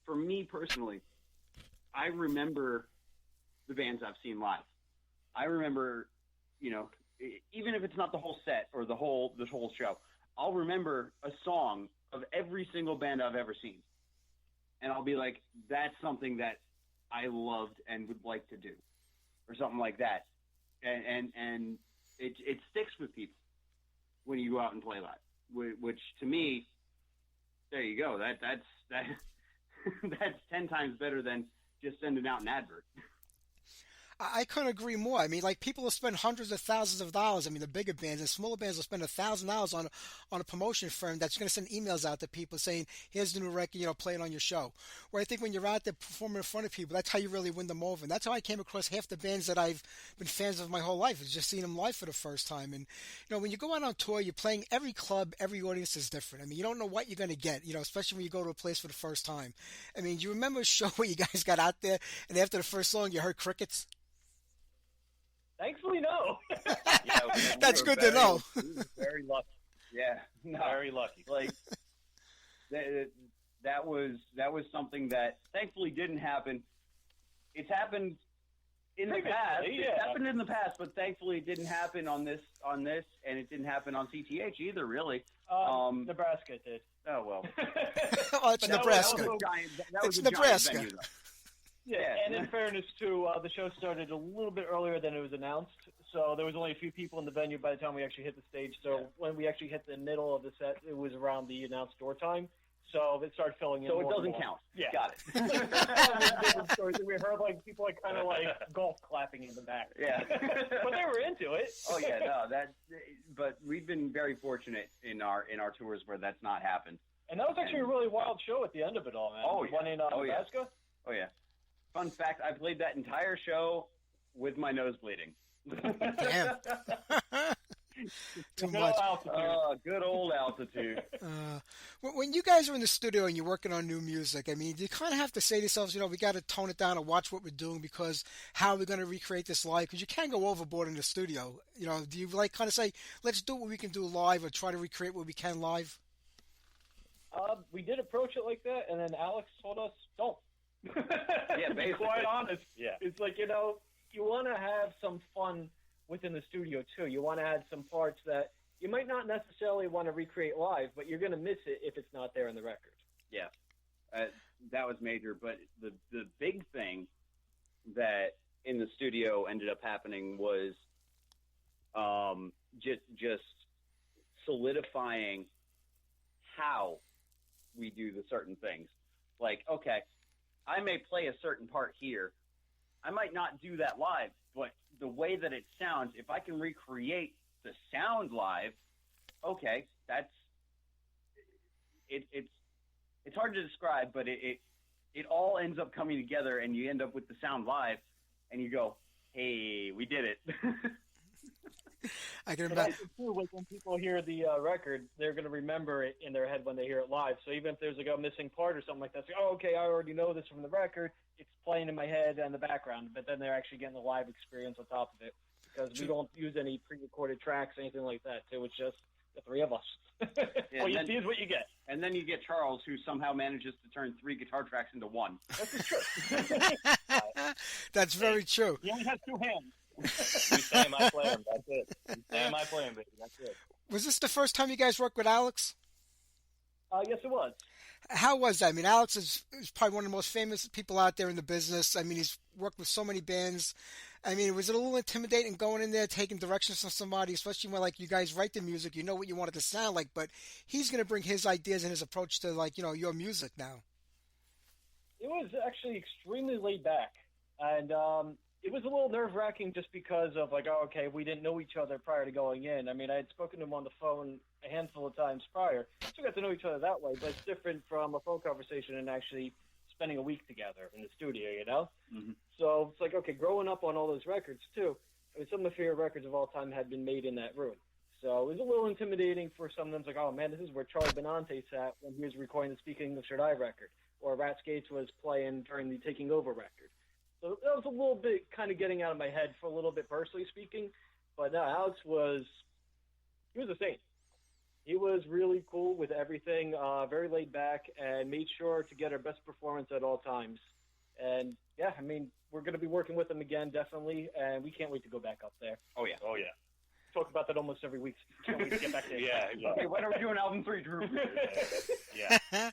for me personally, I remember the bands I've seen live. I remember, even if it's not the whole set or the whole show, I'll remember a song of every single band I've ever seen. And I'll be like, that's something that I loved and would like to do, or something like that. And it sticks with people when you go out and play live, which to me, there you go. That's 10 times better than just sending out an advert. I couldn't agree more. I mean, like, people will spend hundreds of thousands of dollars. I mean, the bigger bands and smaller bands will spend $1,000 on a promotion firm that's going to send emails out to people saying, here's the new record, play it on your show. Where I think when you're out there performing in front of people, that's how you really win them over. And that's how I came across half the bands that I've been fans of my whole life, is just seeing them live for the first time. And, when you go out on tour, you're playing every club, every audience is different. I mean, you don't know what you're going to get, especially when you go to a place for the first time. I mean, do you remember a show where you guys got out there and after the first song you heard crickets? Thankfully, no. That's good to know. Very lucky. Yeah, very lucky. Like that was something that thankfully didn't happen. It's happened in the past. Yeah. It's happened in the past, but thankfully it didn't happen on this, and it didn't happen on CTH either. Really, Nebraska did. Oh well. Oh, it's Nebraska. It's Nebraska. Venue, Yeah, and in fairness, too, the show started a little bit earlier than it was announced, so there was only a few people in the venue by the time we actually hit the stage. So when we actually hit the middle of the set, it was around the announced door time, so it started filling in. So it doesn't count. Yeah. Got it. We heard people kind of like golf clapping in the back. Yeah. But they were into it. Oh yeah, no, but we've been very fortunate in our tours where that's not happened. And that was actually a really wild show at the end of it all, man. Oh yeah. One in Nebraska. Oh yeah. Fun fact, I played that entire show with my nose bleeding. Damn. Too much. Good old altitude. When you guys are in the studio and you're working on new music, I mean, you kind of have to say to yourselves, we got to tone it down and watch what we're doing, because how are we going to recreate this live? Because you can go overboard in the studio. Do you kind of say, let's do what we can do live, or try to recreate what we can live? We did approach it like that, and then Alex told us, don't. Yeah, to be quite honest. Yeah. It's like, you want to have some fun within the studio, too. You want to add some parts that you might not necessarily want to recreate live, but you're going to miss it if it's not there in the record. Yeah. That was major. But the big thing that in the studio ended up happening was just solidifying how we do the certain things. Like, okay, I may play a certain part here. I might not do that live, but the way that it sounds, if I can recreate the sound live, okay, it's hard to describe, but it all ends up coming together, and you end up with the sound live, and you go, hey, we did it. I can But imagine. also, too, like when people hear the record, they're going to remember it in their head when they hear it live. So even if there's like a missing part or something like that, it's like, oh, okay, I already know this from the record. It's playing in my head and the background, but then they're actually getting the live experience on top of it because we don't use any pre-recorded tracks, anything like that, too. It's just the three of us. Yeah, What you see is what you get. And then you get Charles, who somehow manages to turn 3 guitar tracks into one. That's the truth. That's very true. He only has 2 hands. You say him, I play him. That's it. You say him, I play him, baby. That's it. Was this the first time you guys worked with Alex? Yes, it was. How was that? I mean, Alex is probably one of the most famous people out there in the business. I mean, he's worked with so many bands. I mean, was it a little intimidating going in there, taking directions from somebody, especially when, like, you guys write the music, you know what you want it to sound like, but he's going to bring his ideas and his approach to, like, you know, your music now. It was actually extremely laid back, and it was a little nerve-wracking just because of, like, oh, okay, we didn't know each other prior to going in. I mean, I had spoken to him on the phone a handful of times prior, so we got to know each other that way, but it's different from a phone conversation and actually spending a week together in the studio, you know? Mm-hmm. So it's like, okay, growing up on all those records, too, I mean, some of my favorite records of all time had been made in that room. So it was a little intimidating for some of them. It's like, oh, man, this is where Charlie Benante sat when he was recording the Speak English or Die record, or Rat Skates was playing during the Taking Over record. So that was a little bit kind of getting out of my head for a little bit, personally speaking. But no, Alex he was a saint. He was really cool with everything, very laid back, and made sure to get our best performance at all times. And, yeah, I mean, we're going to be working with him again, definitely, and we can't wait to go back up there. Oh, yeah. Oh, yeah. Talk about that almost every week. Can't wait to get back there. Yeah. Okay, when are we doing album 3, Drew? Yeah. Well,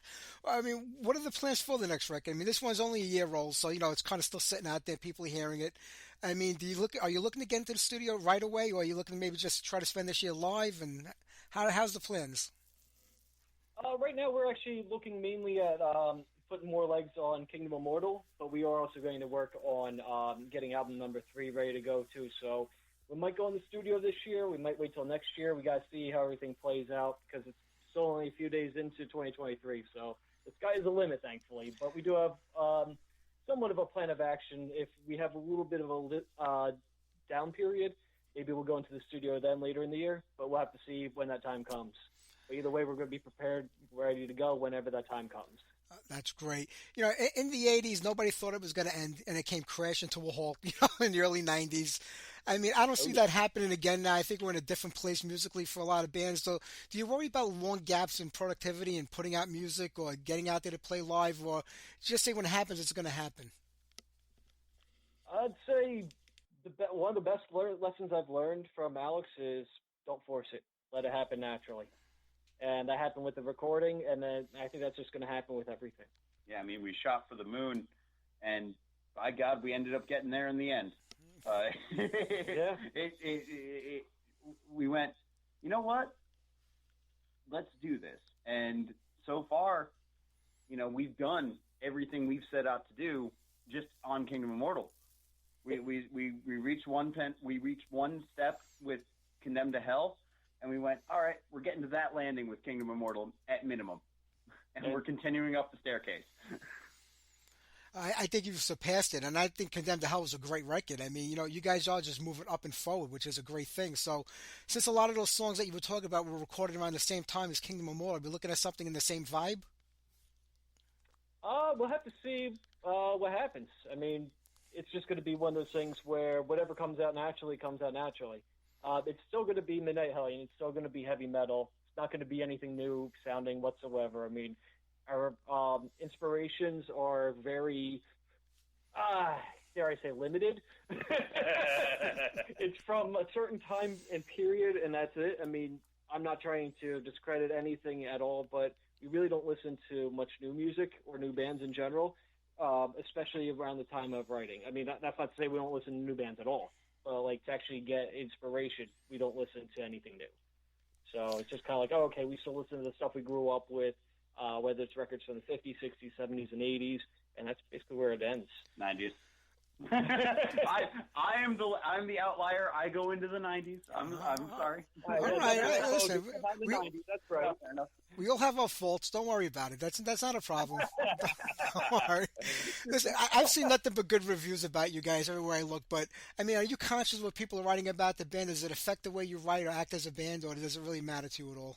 I mean, what are the plans for the next record? I mean, this one's only a year old, so, you know, it's kind of still sitting out there. People are hearing it. I mean, are you looking to get into the studio right away, or are you looking to maybe just try to spend this year live? And how's the plans? Right now, we're actually looking mainly at putting more legs on Kingdom Immortal, but we are also going to work on getting album number 3 ready to go, too. So we might go in the studio this year. We might wait till next year. We got to see how everything plays out because it's still only a few days into 2023. So the sky is the limit, thankfully. But we do have somewhat of a plan of action. If we have a little bit of a down period, maybe we'll go into the studio then later in the year. But we'll have to see when that time comes. But either way, we're going to be prepared, ready to go whenever that time comes. That's great. You know, in the 80s, nobody thought it was going to end, and it came crashing to a halt, you know, in the early 90s. I mean, I don't see that happening again now. I think we're in a different place musically for a lot of bands. So do you worry about long gaps in productivity and putting out music or getting out there to play live, or just say when it happens, it's going to happen? I'd say one of the best lessons I've learned from Alex is don't force it. Let it happen naturally. And that happened with the recording, and then I think that's just going to happen with everything. Yeah, I mean, we shot for the moon, and by God, we ended up getting there in the end. Yeah. We went, you know what? Let's do this. And so far, you know, we've done everything we've set out to do just on Kingdom Immortal. We reached one step with Condemned to Hell. And we went, all right, we're getting to that landing with Kingdom Immortal at minimum. And we're continuing up the staircase. I think you've surpassed it, and I think Condemned to Hell was a great record. I mean, you know, you guys are just moving up and forward, which is a great thing. So since a lot of those songs that you were talking about were recorded around the same time as Kingdom Immortal, are we looking at something in the same vibe? We'll have to see what happens. I mean, it's just going to be one of those things where whatever comes out naturally comes out naturally. It's still going to be Midnite Hellion. It's still going to be heavy metal. It's not going to be anything new sounding whatsoever. I mean, our inspirations are very, dare I say, limited. It's from a certain time and period, and that's it. I mean, I'm not trying to discredit anything at all, but we really don't listen to much new music or new bands in general, especially around the time of writing. I mean, that's not to say we don't listen to new bands at all. Like, to actually get inspiration, we don't listen to anything new. So it's just kind of like, oh, okay, we still listen to the stuff we grew up with, whether it's records from the 50s, 60s, 70s, and 80s, and that's basically where it ends. 90s. I'm the outlier. I go into the 90s. I'm sorry. All right, listen, The we, 90s, that's right. we all have our faults. Don't worry about it. That's not a problem. Don't worry. Listen, I've seen nothing but good reviews about you guys everywhere I look. But I mean, are you conscious of what people are writing about the band? Does it affect the way you write or act as a band, or does it really matter to you at all?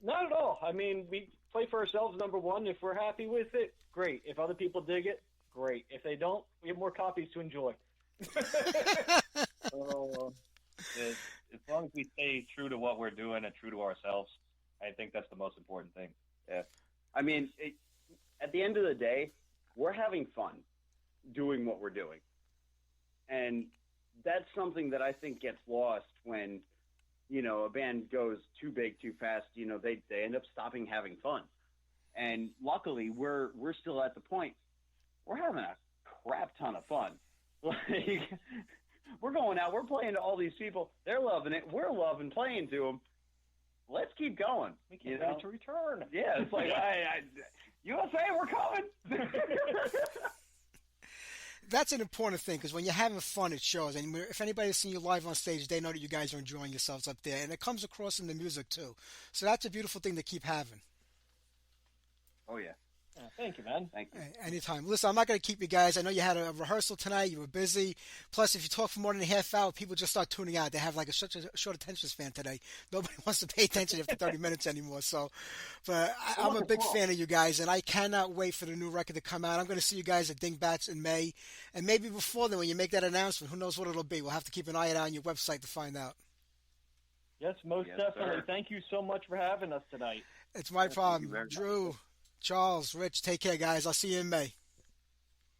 Not at all. I mean, we play for ourselves, number one. If we're happy with it, great. If other people dig it, great. If they don't, we have more copies to enjoy. So, as long as we stay true to what we're doing and true to ourselves, I think that's the most important thing. Yeah. I mean, at the end of the day, we're having fun doing what we're doing. And that's something that I think gets lost when, a band goes too big too fast. They end up stopping having fun. And luckily, we're still at the point we're having a crap ton of fun. Like, we're going out, we're playing to all these people. They're loving it. We're loving playing to them. Let's keep going. We can't wait to return. Yeah, it's like, USA, we're coming. That's an important thing because when you're having fun, it shows. And if anybody's seen you live on stage, they know that you guys are enjoying yourselves up there. And it comes across in the music, too. So that's a beautiful thing to keep having. Oh, yeah. Thank you, man. Thank you. Anytime. Listen, I'm not going to keep you guys. I know you had a rehearsal tonight. You were busy. Plus, if you talk for more than a half hour, people just start tuning out. They have such a short attention span today. Nobody wants to pay attention after 30 minutes anymore. So, but I'm a big fan of you guys, and I cannot wait for the new record to come out. I'm going to see you guys at Dingbats in May. And maybe before then, when you make that announcement, who knows what it'll be. We'll have to keep an eye out on your website to find out. Yes, most definitely. Sir. Thank you so much for having us tonight. It's my problem. Drew, Charles, Rich, take care, guys. I'll see you in May.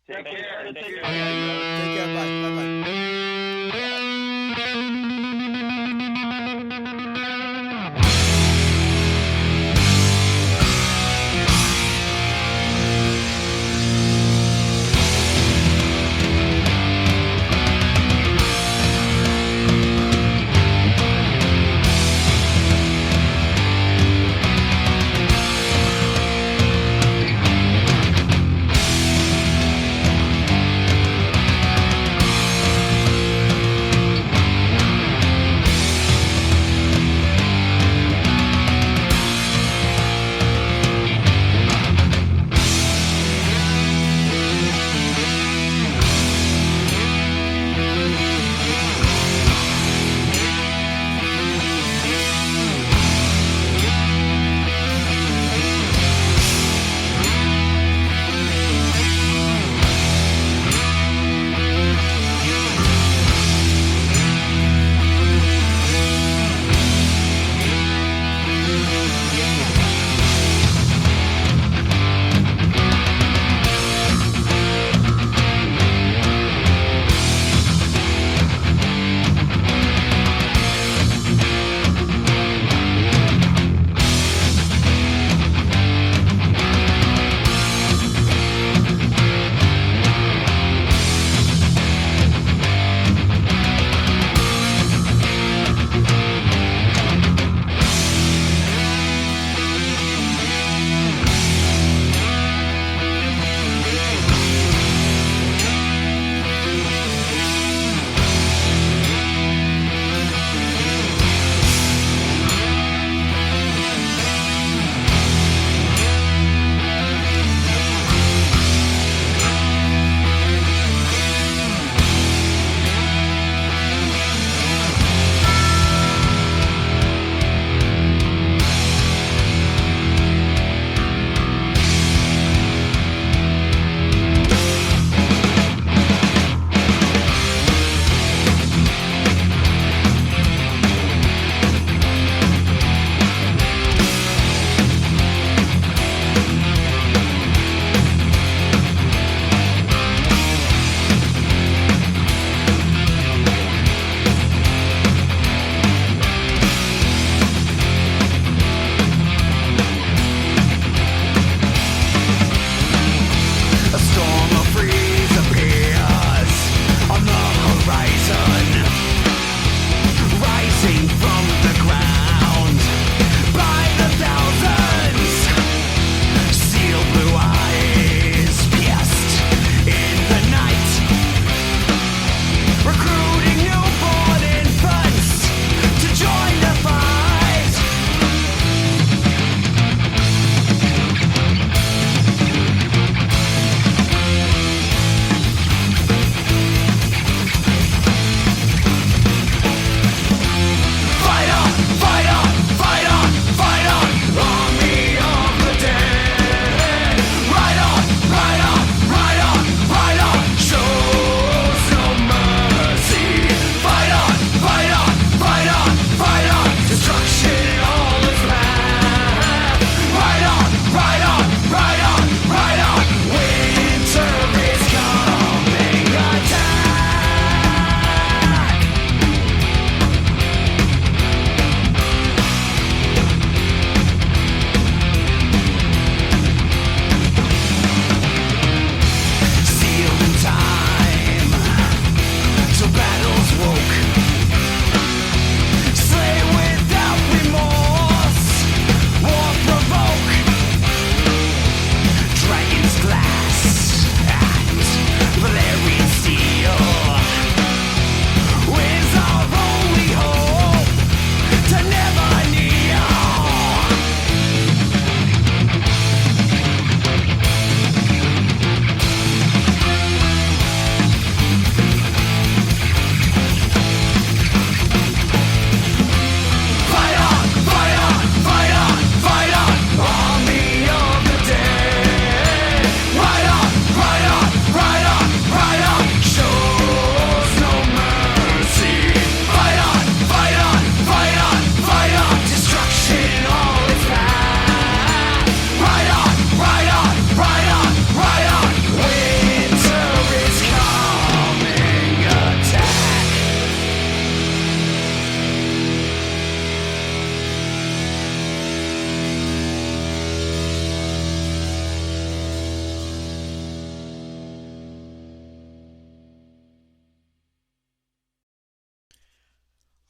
Take care. Take care. Bye.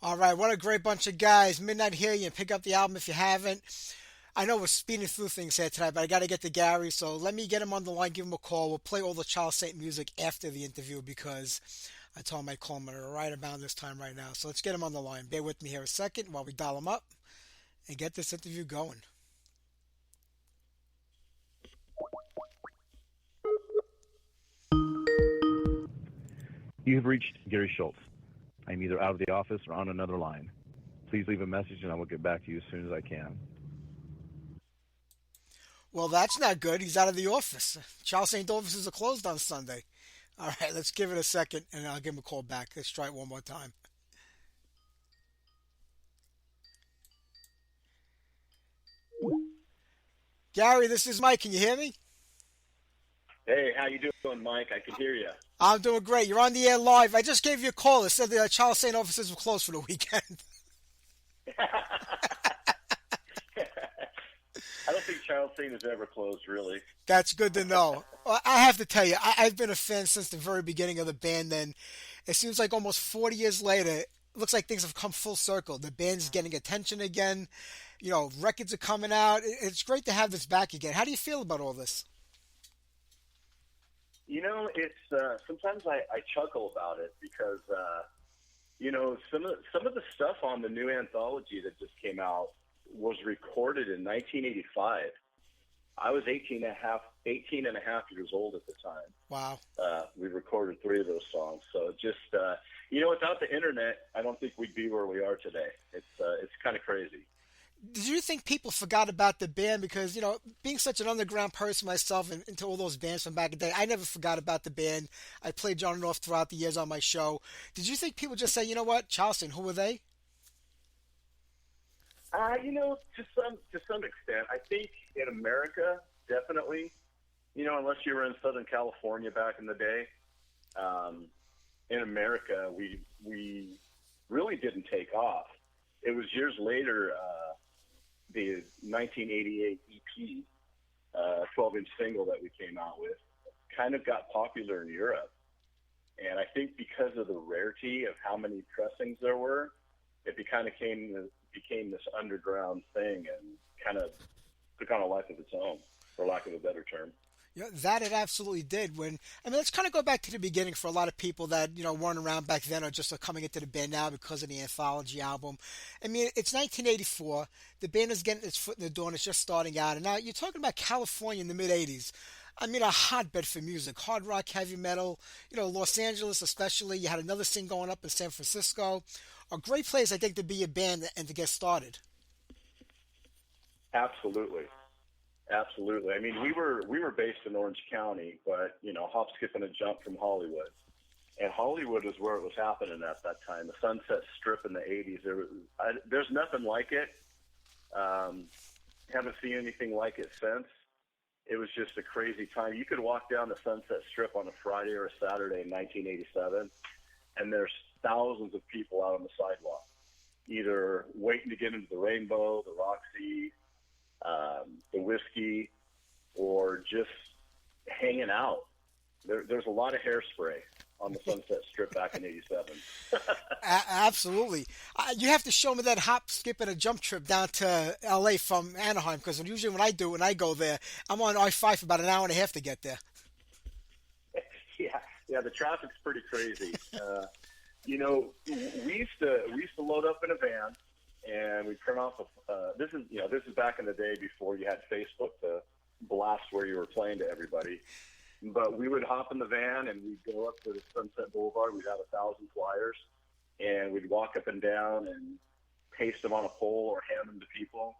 All right, what a great bunch of guys. Midnight Hellion, pick up the album if you haven't. I know we're speeding through things here tonight, but I got to get to Gary, so let me get him on the line, give him a call. We'll play all the Charles Saint music after the interview because I told him I'd call him at right about this time right now. So let's get him on the line. Bear with me here a second while we dial him up and get this interview going. You have reached Gary Schultze. I'm either out of the office or on another line. Please leave a message and I will get back to you as soon as I can. Well, that's not good. He's out of the office. Charles Saint offices are closed on Sunday. All right, let's give it a second and I'll give him a call back. Let's try it one more time. Gary, this is Mike. Can you hear me? Hey, how you doing, Mike? I can hear you. I'm doing great. You're on the air live. I just gave you a call. It said the Charles Saint offices were closed for the weekend. I don't think Charles Saint is ever closed, really. That's good to know. Well, I have to tell you, I've been a fan since the very beginning of the band. Then it seems like almost 40 years later, it looks like things have come full circle. The band's getting attention again. You know, records are coming out. It's great to have this back again. How do you feel about all this? You know, it's sometimes I chuckle about it because you know, some of the stuff on the new anthology that just came out was recorded in 1985. I was 18 and a half years old at the time. Wow. We recorded 3 of those songs. So just, you know, without the internet, I don't think we'd be where we are today. It's kind of crazy. Did you think people forgot about the band? Because, you know, being such an underground person myself and into all those bands from back in the day, I never forgot about the band. I played on and off throughout the years on my show. Did you think people just say, you know what, Charleston, who are they? You know, to some extent, I think in America, definitely. You know, unless you were in Southern California back in the day, in America, we really didn't take off. It was years later, the 1988 EP, 12-inch single that we came out with, kind of got popular in Europe. And I think because of the rarity of how many pressings there were, it became this underground thing and kind of took on a life of its own, for lack of a better term. Yeah, that it absolutely did. Let's kind of go back to the beginning for a lot of people that, you know, weren't around back then or just are coming into the band now because of the anthology album. I mean, it's 1984. The band is getting its foot in the door and it's just starting out. And now you're talking about California in the mid-'80s. I mean, a hotbed for music, hard rock, heavy metal, you know, Los Angeles especially. You had another scene going up in San Francisco. A great place, I think, to be a band and to get started. Absolutely. Absolutely. I mean, we were based in Orange County, but, you know, hop, skip, and a jump from Hollywood. And Hollywood is where it was happening at that time. The Sunset Strip in the 80s, there's nothing like it. Haven't seen anything like it since. It was just a crazy time. You could walk down the Sunset Strip on a Friday or a Saturday in 1987, and there's thousands of people out on the sidewalk, either waiting to get into the Rainbow, the Roxy, the Whiskey, or just hanging out. There's a lot of hairspray on the Sunset Strip back in '87. Absolutely. You have to show me that hop, skip, and a jump trip down to L.A. from Anaheim, because usually when I go there, I'm on I-5 for about an hour and a half to get there. Yeah, the traffic's pretty crazy. You know, we used to load up in a van, and we turn off. This is back in the day before you had Facebook to blast where you were playing to everybody. But we would hop in the van and we'd go up to the Sunset Boulevard. We'd have 1,000 flyers, and we'd walk up and down and paste them on a pole or hand them to people.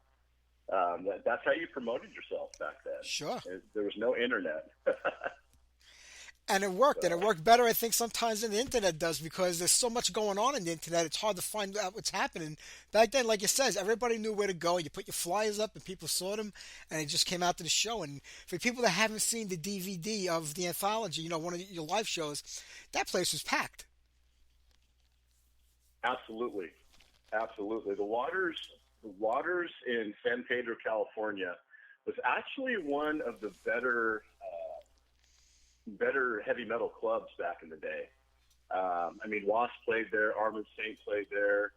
That's how you promoted yourself back then. Sure. There was no internet. And it worked, and it worked better, I think, sometimes than the internet does, because there's so much going on in the internet, it's hard to find out what's happening. Back then, like you said, everybody knew where to go. You put your flyers up, and people saw them, and it just came out to the show. And for people that haven't seen the DVD of the anthology, you know, one of your live shows, that place was packed. Absolutely. Absolutely. The Waters in San Pedro, California, was actually one of the better heavy metal clubs back in the day. I mean, Wasp played there, Armored Saint played there,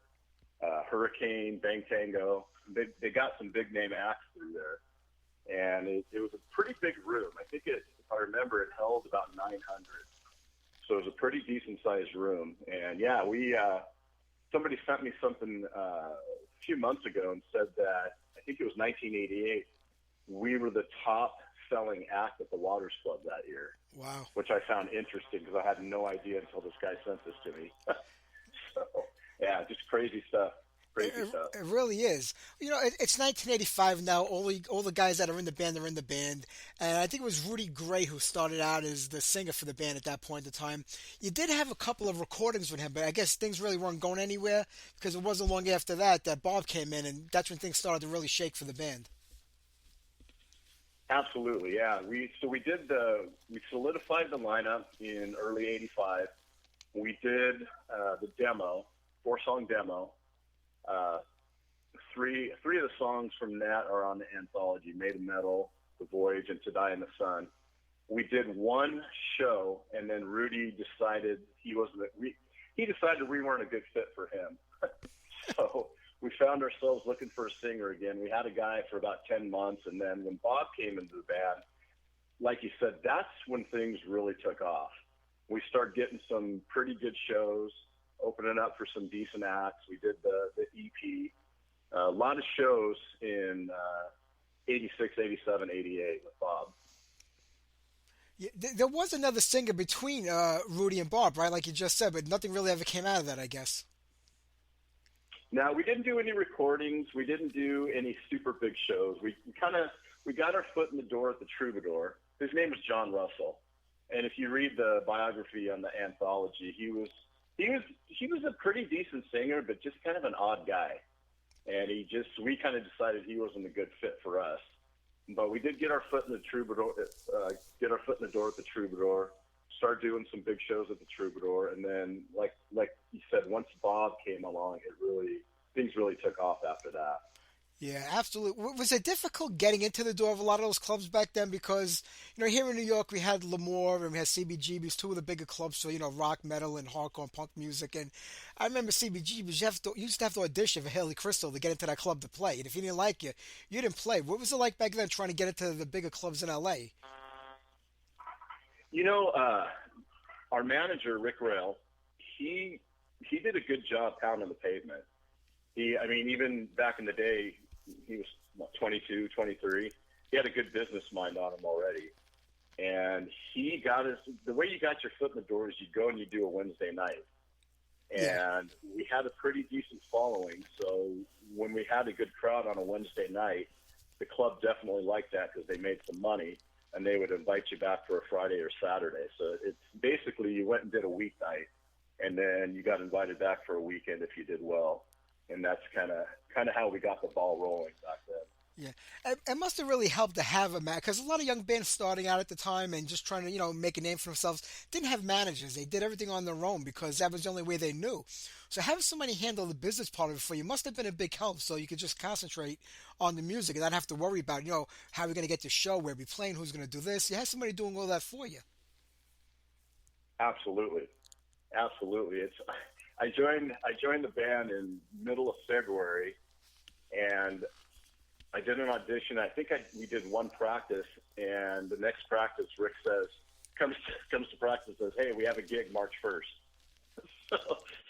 Hurricane, Bang Tango. They got some big name acts through there, and it was a pretty big room. I think if I remember, it held about 900. So it was a pretty decent sized room. And yeah, somebody sent me something a few months ago and said that I think it was 1988. We were the top selling act at the Waters Club that year. Wow. Which I found interesting because I had no idea until this guy sent this to me. So yeah, just crazy stuff. Crazy stuff. It really is. You know, it's 1985 now. All the guys that are in the band are in the band, and I think it was Rudy Gray who started out as the singer for the band at that point in time. You did have a couple of recordings with him, but I guess things really weren't going anywhere because it wasn't long after that Bob came in, and that's when things started to really shake for the band. Absolutely, yeah. We solidified the lineup in early '85. We did the demo, 4-song demo. Three of the songs from that are on the anthology: Made of Metal, The Voyage, and To Die in the Sun. We did one show, and then Rudy decided he decided we weren't a good fit for him. So we found ourselves looking for a singer again. We had a guy for about 10 months, and then when Bob came into the band, like you said, that's when things really took off. We started getting some pretty good shows, opening up for some decent acts. We did the EP. A lot of shows in 86, 87, 88 with Bob. Yeah, there was another singer between Rudy and Bob, right? Like you just said, but nothing really ever came out of that, I guess. Now, we didn't do any recordings. We didn't do any super big shows. We got our foot in the door at the Troubadour. His name was John Russell. And if you read the biography on the anthology, he was a pretty decent singer, but just kind of an odd guy. And we kind of decided he wasn't a good fit for us. But we did get our foot in the Troubadour, door at the Troubadour, start doing some big shows at the Troubadour, and then like you said, once Bob came along, things really took off after that. Yeah, absolutely. Was it difficult getting into the door of a lot of those clubs back then? Because, here in New York, we had L'Amour and we had CBGB's, two of the bigger clubs for, rock, metal, and hardcore and punk music. And I remember CBGB's, you used to have to audition for Haley Crystal to get into that club to play. And if you didn't like it, you didn't play. What was it like back then trying to get into the bigger clubs in L.A.? Our manager, Rick Rail, he did a good job pounding the pavement. Even back in the day, he was 22, 23. He had a good business mind on him already. And he got us, the way you got your foot in the door is you go and you do a Wednesday night. And we had a pretty decent following. So when we had a good crowd on a Wednesday night, the club definitely liked that because they made some money. And they would invite you back for a Friday or Saturday. So it's basically you went and did a weeknight, and then you got invited back for a weekend if you did well. And that's kind of how we got the ball rolling back then. Yeah, it must have really helped to have a man, because a lot of young bands starting out at the time and just trying to, make a name for themselves didn't have managers. They did everything on their own because that was the only way they knew. So having somebody handle the business part of it for you must have been a big help, so you could just concentrate on the music and not have to worry about, how are we going to get the show, where we playing, who's going to do this. You had somebody doing all that for you. Absolutely. I joined the band in middle of February, and I did an audition. I think we did one practice, and the next practice, Rick comes to practice and says, "Hey, we have a gig March 1st."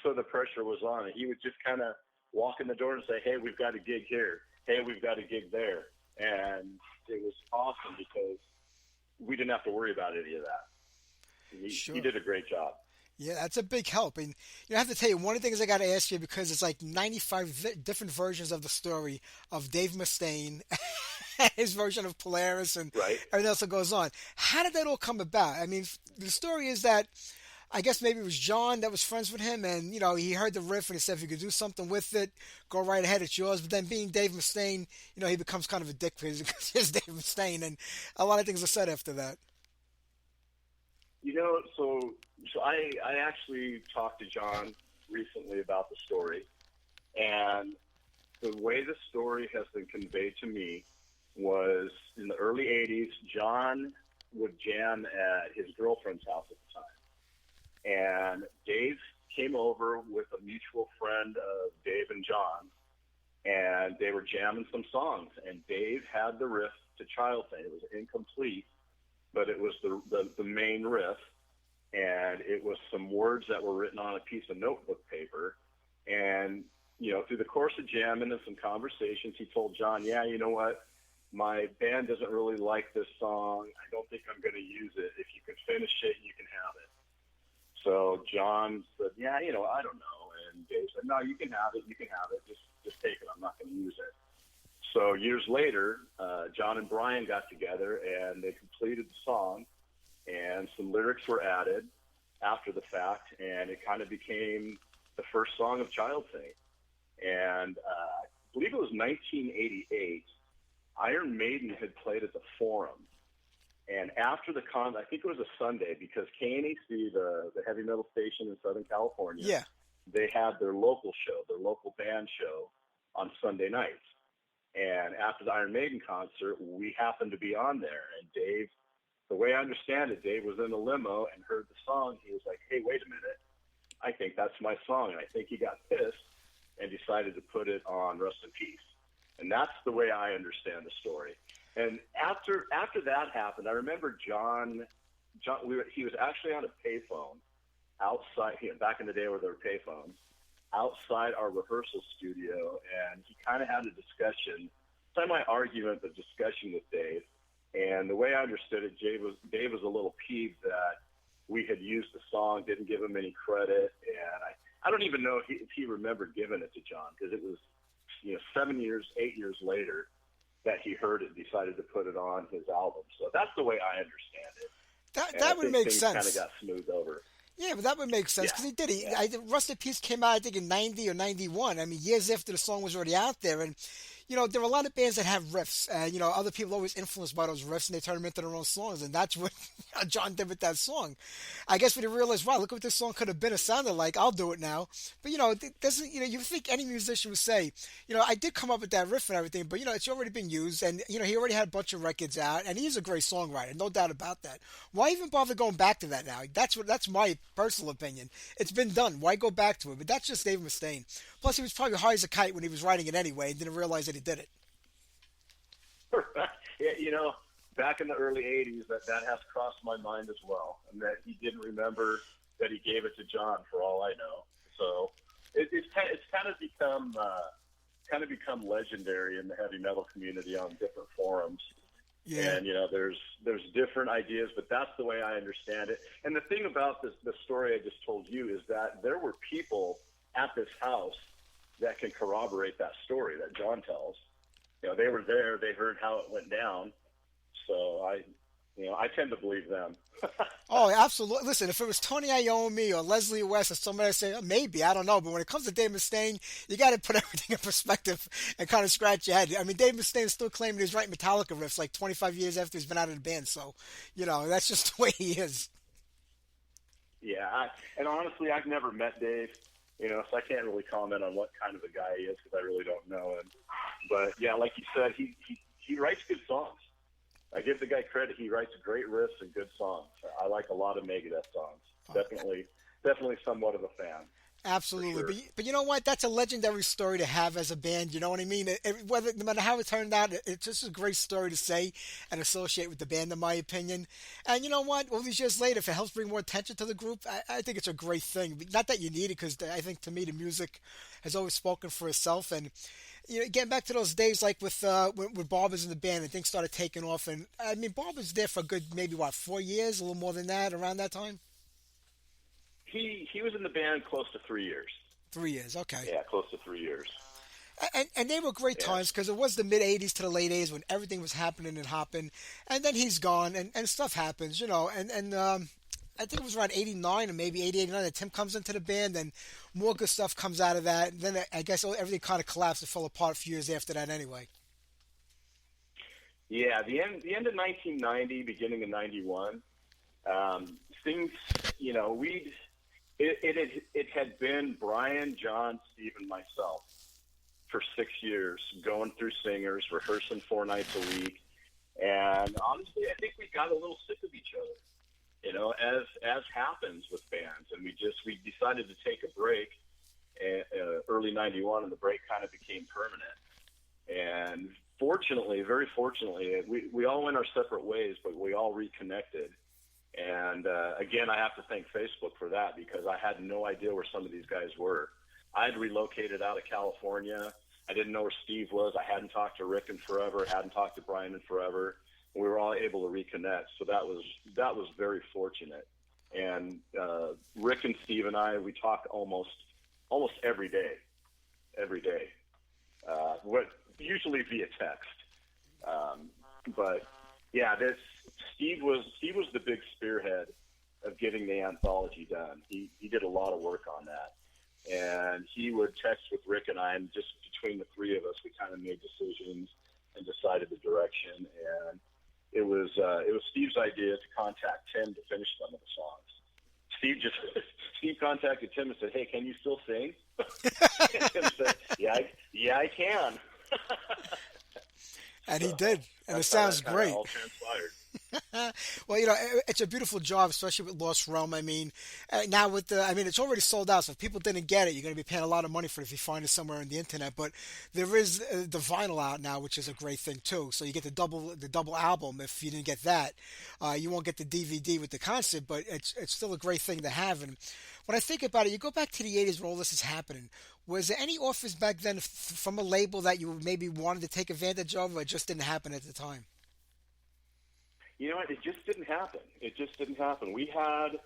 So the pressure was on. He would just kind of walk in the door and say, "Hey, we've got a gig here. Hey, we've got a gig there." And it was awesome because we didn't have to worry about any of that. He did a great job. Yeah, that's a big help. And I have to tell you, one of the things I got to ask you, because it's like 95 different versions of the story of Dave Mustaine, his version of Polaris, and everything else that goes on. How did that all come about? The story is that I guess maybe it was John that was friends with him, and he heard the riff and he said, if you could do something with it, go right ahead, it's yours. But then being Dave Mustaine, he becomes kind of a dick because he's Dave Mustaine, and a lot of things are said after that. So I actually talked to John recently about the story, and the way the story has been conveyed to me was in the early 80s, John would jam at his girlfriend's house at the time. And Dave came over with a mutual friend of Dave and John, and they were jamming some songs, and Dave had the riff to Child Thing. It was incomplete, but it was the main riff, and it was some words that were written on a piece of notebook paper. And, you know, through the course of jamming and some conversations, he told John, yeah, you know what? My band doesn't really like this song. I don't think I'm going to use it. If you can finish it, you can have it. So John said, yeah, you know, I don't know. And Dave said, no, you can have it. You can have it. Just take it. I'm not going to use it. So years later, John and Brian got together, and they completed the song, and some lyrics were added after the fact, and it kind of became the first song of Child Thing. And I believe it was 1988. Iron Maiden had played at the Forum, and after the I think it was a Sunday, because KNAC, the heavy metal station in Southern California, Yeah. they had their local show, their local band show on Sunday nights. And after the Iron Maiden concert, we happened to be on there, and Dave, the way I understand it, Dave was in the limo and heard the song. He was like, hey, wait a minute, I think that's my song. And I think he got pissed and decided to put it on Rust in Peace. And that's the way I understand the story. And after that happened, I remember John he was actually on a payphone outside, back in the day where there were payphones, outside our rehearsal studio, and he kind of had a discussion, semi-argument, but discussion with Dave. And the way I understood it, Dave was a little peeved that we had used the song, didn't give him any credit, and I don't even know if he remembered giving it to John, because it was 8 years later that he heard it and decided to put it on his album. So that's the way I understand it. That would make sense. Kind of got smoothed over. Yeah, but that would make sense because he did. Rust in Peace came out, I think, in 90 or 91. I mean, years after the song was already out there. And, there are a lot of bands that have riffs. And, other people are always influenced by those riffs, and they turn them into their own songs. And that's what John did with that song. I guess when he realized, wow, look what this song could have been or sounded like. I'll do it now. But, you think any musician would say, I did come up with that riff and everything, but, it's already been used. And, he already had a bunch of records out. And he's a great songwriter, no doubt about that. Why even bother going back to that now? That's my personal opinion. It's been done. Why go back to it? But that's just Dave Mustaine. Plus, he was probably high as a kite when he was writing it anyway and didn't realize that he did it. Yeah, back in the early 80s, that has crossed my mind as well, and that he didn't remember that he gave it to John, for all I know. So it's kind of become legendary in the heavy metal community on different forums. Yeah. And, there's different ideas, but that's the way I understand it. And the thing about the story I just told you is that there were people at this house that can corroborate that story that John tells. They were there, they heard how it went down. So I tend to believe them. Oh, absolutely. Listen, if it was Tony Iommi or Leslie West or somebody, I'd say, maybe, I don't know. But when it comes to Dave Mustaine, you got to put everything in perspective and kind of scratch your head. I mean, Dave Mustaine's still claiming he's writing Metallica riffs like 25 years after he's been out of the band. So, that's just the way he is. Yeah, and honestly, I've never met Dave, so I can't really comment on what kind of a guy he is because I really don't know him. But, yeah, like you said, he writes good songs. I give the guy credit. He writes great riffs and good songs. I like a lot of Megadeth songs. Definitely somewhat of a fan. Absolutely. Sure. But you know what? That's a legendary story to have as a band. You know what I mean? No matter how it turned out, it's just a great story to say and associate with the band, in my opinion. And you know what? All these years later, if it helps bring more attention to the group, I think it's a great thing. Not that you need it, because I think, to me, the music has always spoken for itself. And getting back to those days, like with when Bob was in the band and things started taking off. And I mean, Bob was there for a good, maybe 4 years, a little more than that, around that time. He was in the band close to 3 years. 3 years, okay. Yeah, close to 3 years. And they were great times, because it was the mid-'80s to the late '80s when everything was happening and hopping. And then he's gone, and stuff happens, And I think it was around 89 or maybe 80, 89 that Tim comes into the band, and more good stuff comes out of that. And then I guess everything kind of collapsed and fell apart a few years after that anyway. Yeah, the end of 1990, beginning of 91, things, it had been Brian, John, Steve, and myself for 6 years, going through singers, rehearsing 4 nights a week. And honestly, I think we got a little sick of each other. As happens with bands, and we decided to take a break early '91, and the break kind of became permanent. And fortunately, very fortunately, we all went our separate ways, but we all reconnected. And again, I have to thank Facebook for that, because I had no idea where some of these guys were. I had relocated out of California. I didn't know where Steve was. I hadn't talked to Rick in forever. Hadn't talked to Brian in forever. We were all able to reconnect, so that was very fortunate. And Rick and Steve and I, we talk almost every day. Usually via text. But yeah, Steve was the big spearhead of getting the anthology done. He did a lot of work on that, and he would text with Rick and I, and just between the three of us, we kind of made decisions and decided the direction. And it was Steve's idea to contact Tim to finish some of the songs. Steve contacted Tim and said, "Hey, can you still sing?" And Tim said, "Yeah, I can." And he did, and it sounds great. All transpired. Well, it's a beautiful job, especially with Lost Realm. I mean, now with it's already sold out, so if people didn't get it, you're going to be paying a lot of money for it if you find it somewhere on the internet. But there is the vinyl out now, which is a great thing too. So you get the double album. If you didn't get that, you won't get the DVD with the concert, but it's still a great thing to have. And when I think about it, you go back to the '80s when all this is happening. Was there any offers back then from a label that you maybe wanted to take advantage of, or it just didn't happen at the time? You know what? It just didn't happen. We had,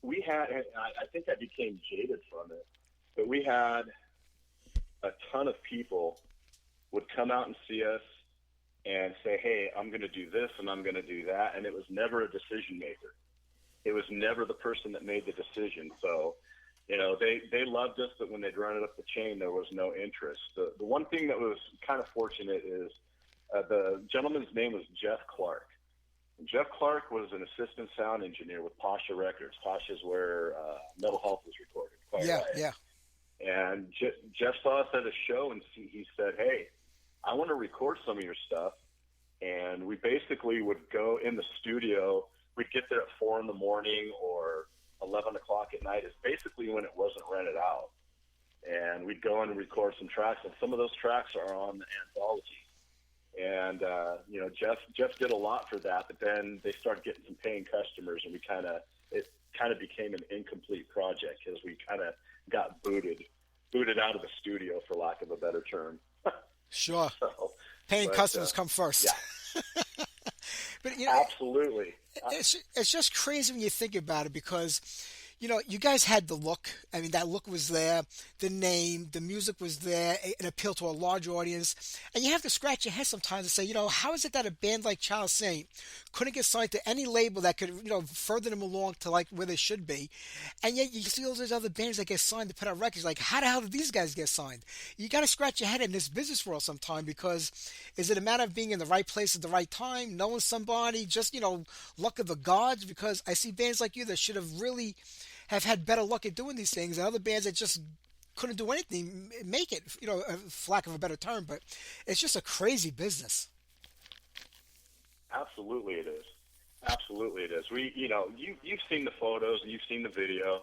and I think I became jaded from it, but we had a ton of people would come out and see us and say, "Hey, I'm going to do this and I'm going to do that," and it was never a decision maker. It was never the person that made the decision. So, they loved us, but when they'd run it up the chain, there was no interest. The one thing that was kind of fortunate is the gentleman's name was Jeff Clark. Jeff Clark was an assistant sound engineer with Pasha Records. Pasha's where Metal Health was recorded. Yeah. And Jeff saw us at a show, and he said, "Hey, I want to record some of your stuff." And we basically would go in the studio. We'd get there at 4 a.m. or 11 o'clock at night. Is basically when it wasn't rented out. And we'd go in and record some tracks, and some of those tracks are on the anthology. And Jeff did a lot for that, but then they started getting some paying customers, and it kind of became an incomplete project because we kind of got booted out of the studio, for lack of a better term. Sure. Paying customers come first. Yeah. But absolutely. It's just crazy when you think about it, because you guys had the look. I mean, that look was there, the name, the music was there, it appealed to a large audience. And you have to scratch your head sometimes and say, how is it that a band like Child Saint couldn't get signed to any label that could, further them along to like where they should be? And yet you see all those other bands that get signed to put out records. Like, how the hell did these guys get signed? You got to scratch your head in this business world sometime, because is it a matter of being in the right place at the right time, knowing somebody, just, luck of the gods? Because I see bands like you that should have really have had better luck at doing these things, and other bands that just couldn't do anything, make it, for lack of a better term. But it's just a crazy business. Absolutely it is. You've seen the photos and you've seen the video.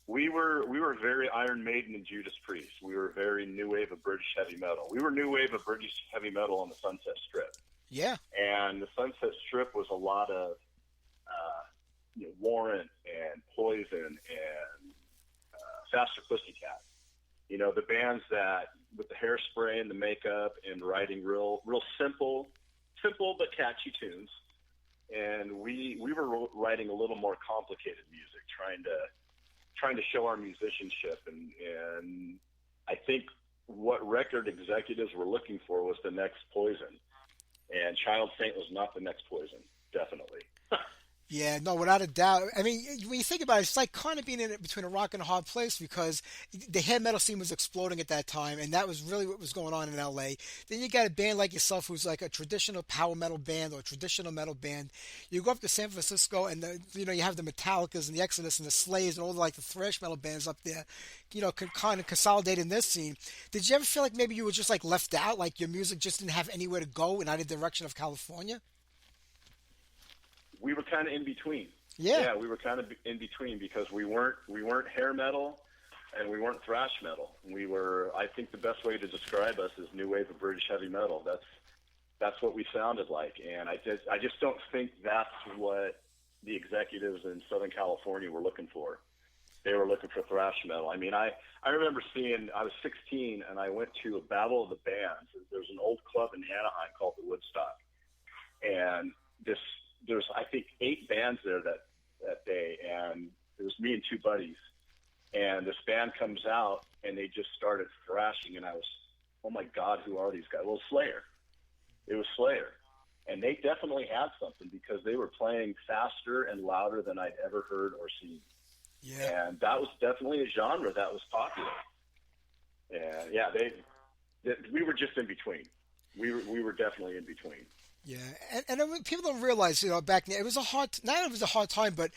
We were very Iron Maiden and Judas Priest. We were very new wave of British heavy metal. We were new wave of British heavy metal on the Sunset Strip. Yeah. And the Sunset Strip was a lot of Warrant and Poison and Faster Pussycat. The bands that with the hairspray and the makeup and writing real simple but catchy tunes. And we were writing a little more complicated music, trying to show our musicianship. And I think what record executives were looking for was the next Poison. And Child Saint was not the next Poison, definitely. Yeah, no, without a doubt. I mean, when you think about it, it's like kind of being in between a rock and a hard place, because the hair metal scene was exploding at that time, and that was really what was going on in L.A. Then you got a band like yourself who's like a traditional power metal band or a traditional metal band. You go up to San Francisco, and you have the Metallicas and the Exodus and the Slayers and all the thrash metal bands up there, kind of consolidating this scene. Did you ever feel like maybe you were just like left out, like your music just didn't have anywhere to go in either direction of California? We were kind of in between. Yeah, we were kind of in between, because we weren't hair metal, and we weren't thrash metal. We were, I think the best way to describe us is new wave of British heavy metal. That's what we sounded like, and I just don't think that's what the executives in Southern California were looking for. They were looking for thrash metal. I mean, I remember I was 16, and I went to a battle of the bands. There's an old club in Anaheim called the Woodstock, and there's I think 8 bands there that day, and it was me and 2 buddies. And this band comes out, and they just started thrashing, and I was, oh my God, who are these guys? Well, Slayer. It was Slayer. And they definitely had something because they were playing faster and louder than I'd ever heard or seen. Yeah. And that was definitely a genre that was popular. And yeah, we were just in between. We were definitely in between. Yeah, and people don't realize, back then, it was a hard time, but,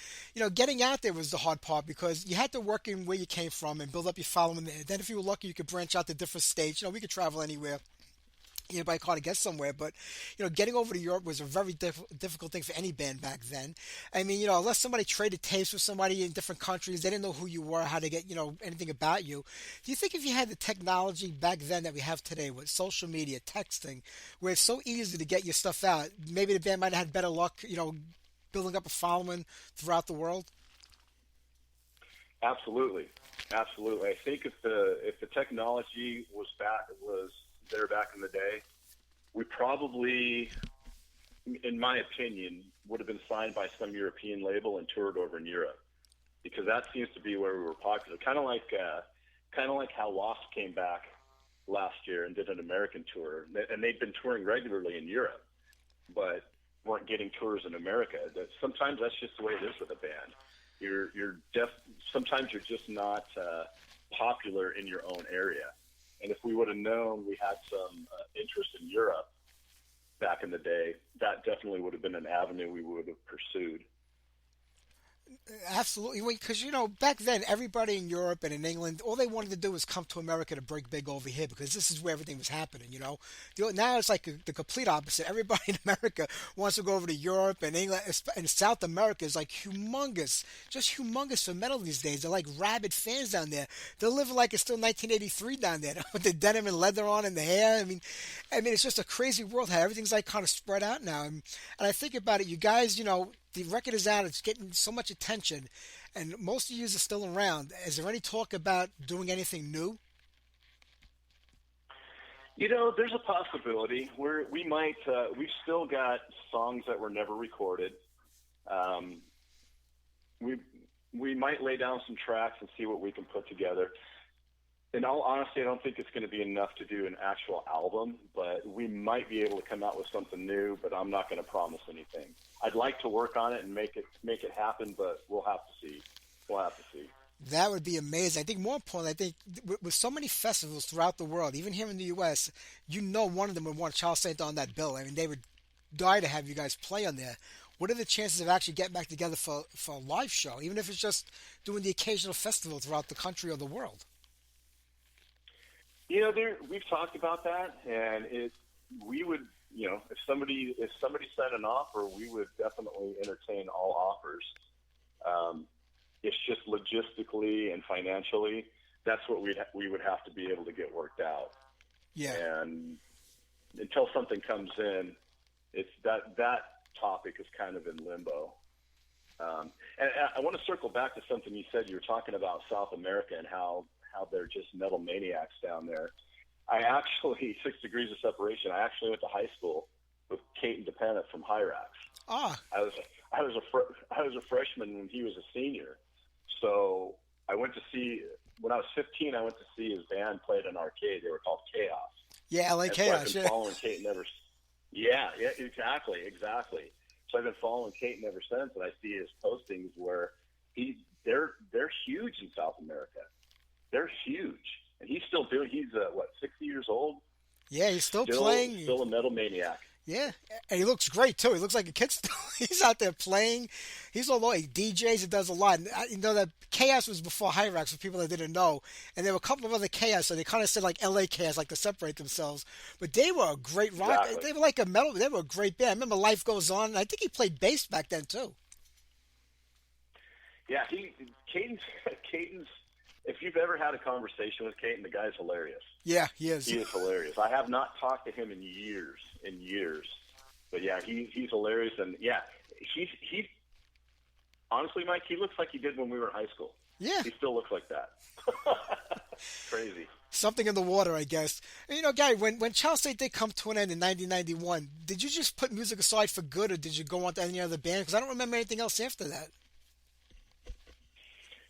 getting out there was the hard part because you had to work in where you came from and build up your following there. Then if you were lucky, you could branch out to different states. We could travel anywhere. By car to get somewhere, but getting over to Europe was a very difficult thing for any band back then. I mean, unless somebody traded tapes with somebody in different countries, they didn't know who you were, how to get anything about you. Do you think if you had the technology back then that we have today with social media, texting, where it's so easy to get your stuff out, maybe the band might have had better luck, building up a following throughout the world? Absolutely. I think if the technology was there back in the day, we probably, in my opinion, would have been signed by some European label and toured over in Europe, because that seems to be where we were popular. Kind of like how Lost came back last year and did an American tour, and they'd been touring regularly in Europe, but weren't getting tours in America. Sometimes that's just the way it is with a band. Sometimes you're just not popular in your own area. And if we would have known we had some interest in Europe back in the day, that definitely would have been an avenue we would have pursued. Absolutely, because back then everybody in Europe and in England, all they wanted to do was come to America to break big over here because this is where everything was happening. Now it's like the complete opposite. Everybody in America wants to go over to Europe and England, and South America is like humongous, just humongous for metal these days. They're like rabid fans down there. They're living like it's still 1983 down there with the denim and leather on and the hair. I mean, it's just a crazy world how everything's like kind of spread out now. And I think about it, you guys, the record is out, it's getting so much attention, and most of you are still around. Is there any talk about doing anything new? There's a possibility. We've still got songs that were never recorded. We might lay down some tracks and see what we can put together. In all honesty, I don't think it's going to be enough to do an actual album, but we might be able to come out with something new, but I'm not going to promise anything. I'd like to work on it and make it happen, but we'll have to see. That would be amazing. I think more importantly, with so many festivals throughout the world, even here in the U.S., one of them would want Charles Saint on that bill. I mean, they would die to have you guys play on there. What are the chances of actually getting back together for a live show, even if it's just doing the occasional festival throughout the country or the world? We've talked about that, and we would, if somebody sent an offer, we would definitely entertain all offers. It's just logistically and financially, that's what we would have to be able to get worked out. Yeah. And until something comes in, it's that topic is kind of in limbo. And I want to circle back to something you said. You were talking about South America and how they're just metal maniacs down there. I actually, 6 degrees of separation, I actually went to high school with Caton DePennant from Hyrax. Ah. I was a freshman when he was a senior. So when I was 15, I went to see his band play at an arcade. They were called Chaos. Yeah, LA Chaos. I've been following Caton ever. Yeah, exactly. So I've been following Caton ever since, and I see his postings where they're huge in South America. They're huge. And he's still doing, he's 60 years old? Yeah, he's still playing. Still a metal maniac. Yeah, and he looks great, too. He looks like a kid still. He's out there playing. He's all over. He DJs, he does a lot. And, that Chaos was before Hyrax, for people that didn't know. And there were a couple of other Chaos, so they kind of said like LA Chaos, like to separate themselves. But they were a great rock. Exactly. They were like they were a great band. I remember Life Goes On. And I think he played bass back then, too. Yeah, Caden's if you've ever had a conversation with Kate, and the guy's hilarious. Yeah, he is. He is hilarious. I have not talked to him in years. But yeah, he's hilarious, and yeah, he honestly, Mike, he looks like he did when we were in high school. Yeah. He still looks like that. Crazy. Something in the water, I guess. And, you know, Gary, when Child State did come to an end in 1991, did you just put music aside for good, or did you go on to any other band? Because I don't remember anything else after that.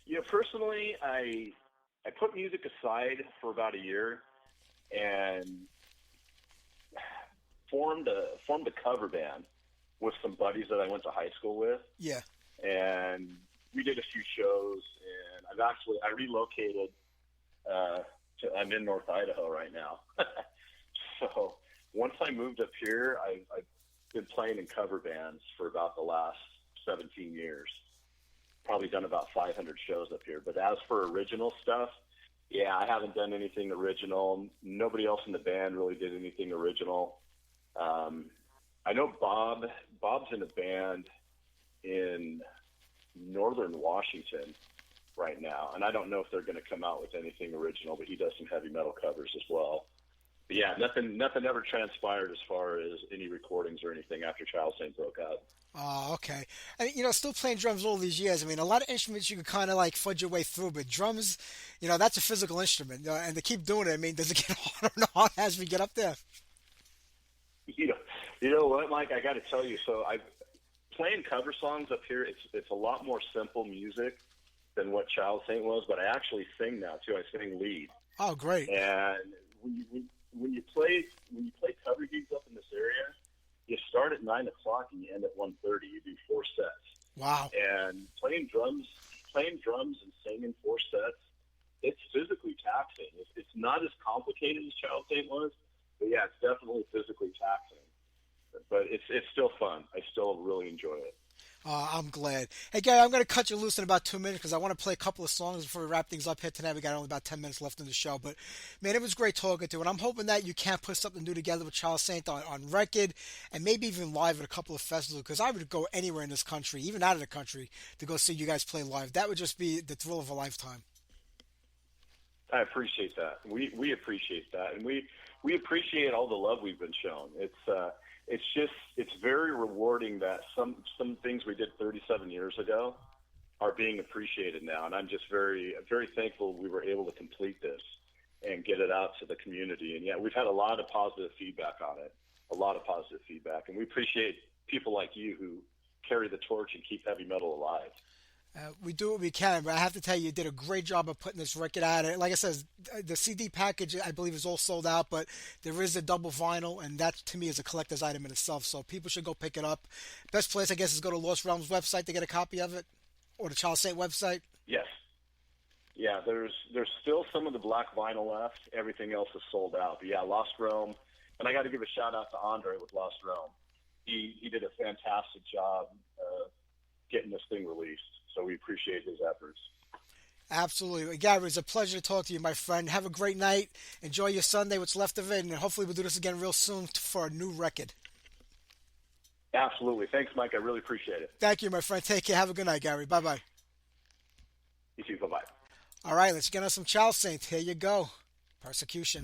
Yeah, personally, I put music aside for about a year and formed a cover band with some buddies that I went to high school with. Yeah. And we did a few shows, and I relocated. I'm in North Idaho right now. So once I moved up here, I've been playing in cover bands for about the last 17 years. Probably done about 500 shows up here. But as for original stuff, yeah, I haven't done anything original. Nobody else in the band really did anything original. I know Bob's in a band in northern Washington right now, and I don't know if they're going to come out with anything original, but he does some heavy metal covers as well. But yeah, nothing ever transpired as far as any recordings or anything after Child Saint broke out. Oh, okay. And, you know, still playing drums all these years. I mean, a lot of instruments you can kind of like fudge your way through, but drums, you know, that's a physical instrument. And to keep doing it, I mean, does it get harder and harder as we get up there? You know what, Mike? I got to tell you. So playing cover songs up here. It's a lot more simple music than what Child Saint was, but I actually sing now too. I sing lead. Oh, great! And when you play cover gigs up in this area, you start at 9 o'clock and you end at 1:30. You do 4 sets. Wow! And playing drums and singing 4 sets, it's physically taxing. It's not as complicated as Child Saint was, but yeah, it's definitely physically taxing. But it's still fun. I still really enjoy it. I'm glad. Hey, Gary, I'm going to cut you loose in about 2 minutes because I want to play a couple of songs before we wrap things up here tonight. We got only about 10 minutes left in the show. But, man, it was great talking to you. And I'm hoping that you can put something new together with Child Saint on record and maybe even live at a couple of festivals, because I would go anywhere in this country, even out of the country, to go see you guys play live. That would just be the thrill of a lifetime. I appreciate that. We appreciate that. And we appreciate all the love we've been shown. It's very rewarding that some things we did 37 years ago are being appreciated now, and I'm just very thankful we were able to complete this and get it out to the community. And yeah, we've had a lot of positive feedback on it, and we appreciate people like you who carry the torch and keep heavy metal alive. We do what we can, but I have to tell you, you did a great job of putting this record out. Like I said, the CD package, I believe, is all sold out, but there is a double vinyl, and that, to me, is a collector's item in itself, so people should go pick it up. Best place, I guess, is go to Lost Realms website to get a copy of it, or the Child Saint website. Yes. Yeah, there's still some of the black vinyl left. Everything else is sold out. But yeah, Lost Realm, and I got to give a shout-out to Andre with Lost Realm. He did a fantastic job getting this thing released. So we appreciate his efforts. Absolutely. Gary, it was a pleasure to talk to you, my friend. Have a great night. Enjoy your Sunday, what's left of it, and hopefully we'll do this again real soon for a new record. Absolutely. Thanks, Mike. I really appreciate it. Thank you, my friend. Take care. Have a good night, Gary. Bye-bye. You too. Bye-bye. All right, let's get on some Child Saint. Here you go. Persecution.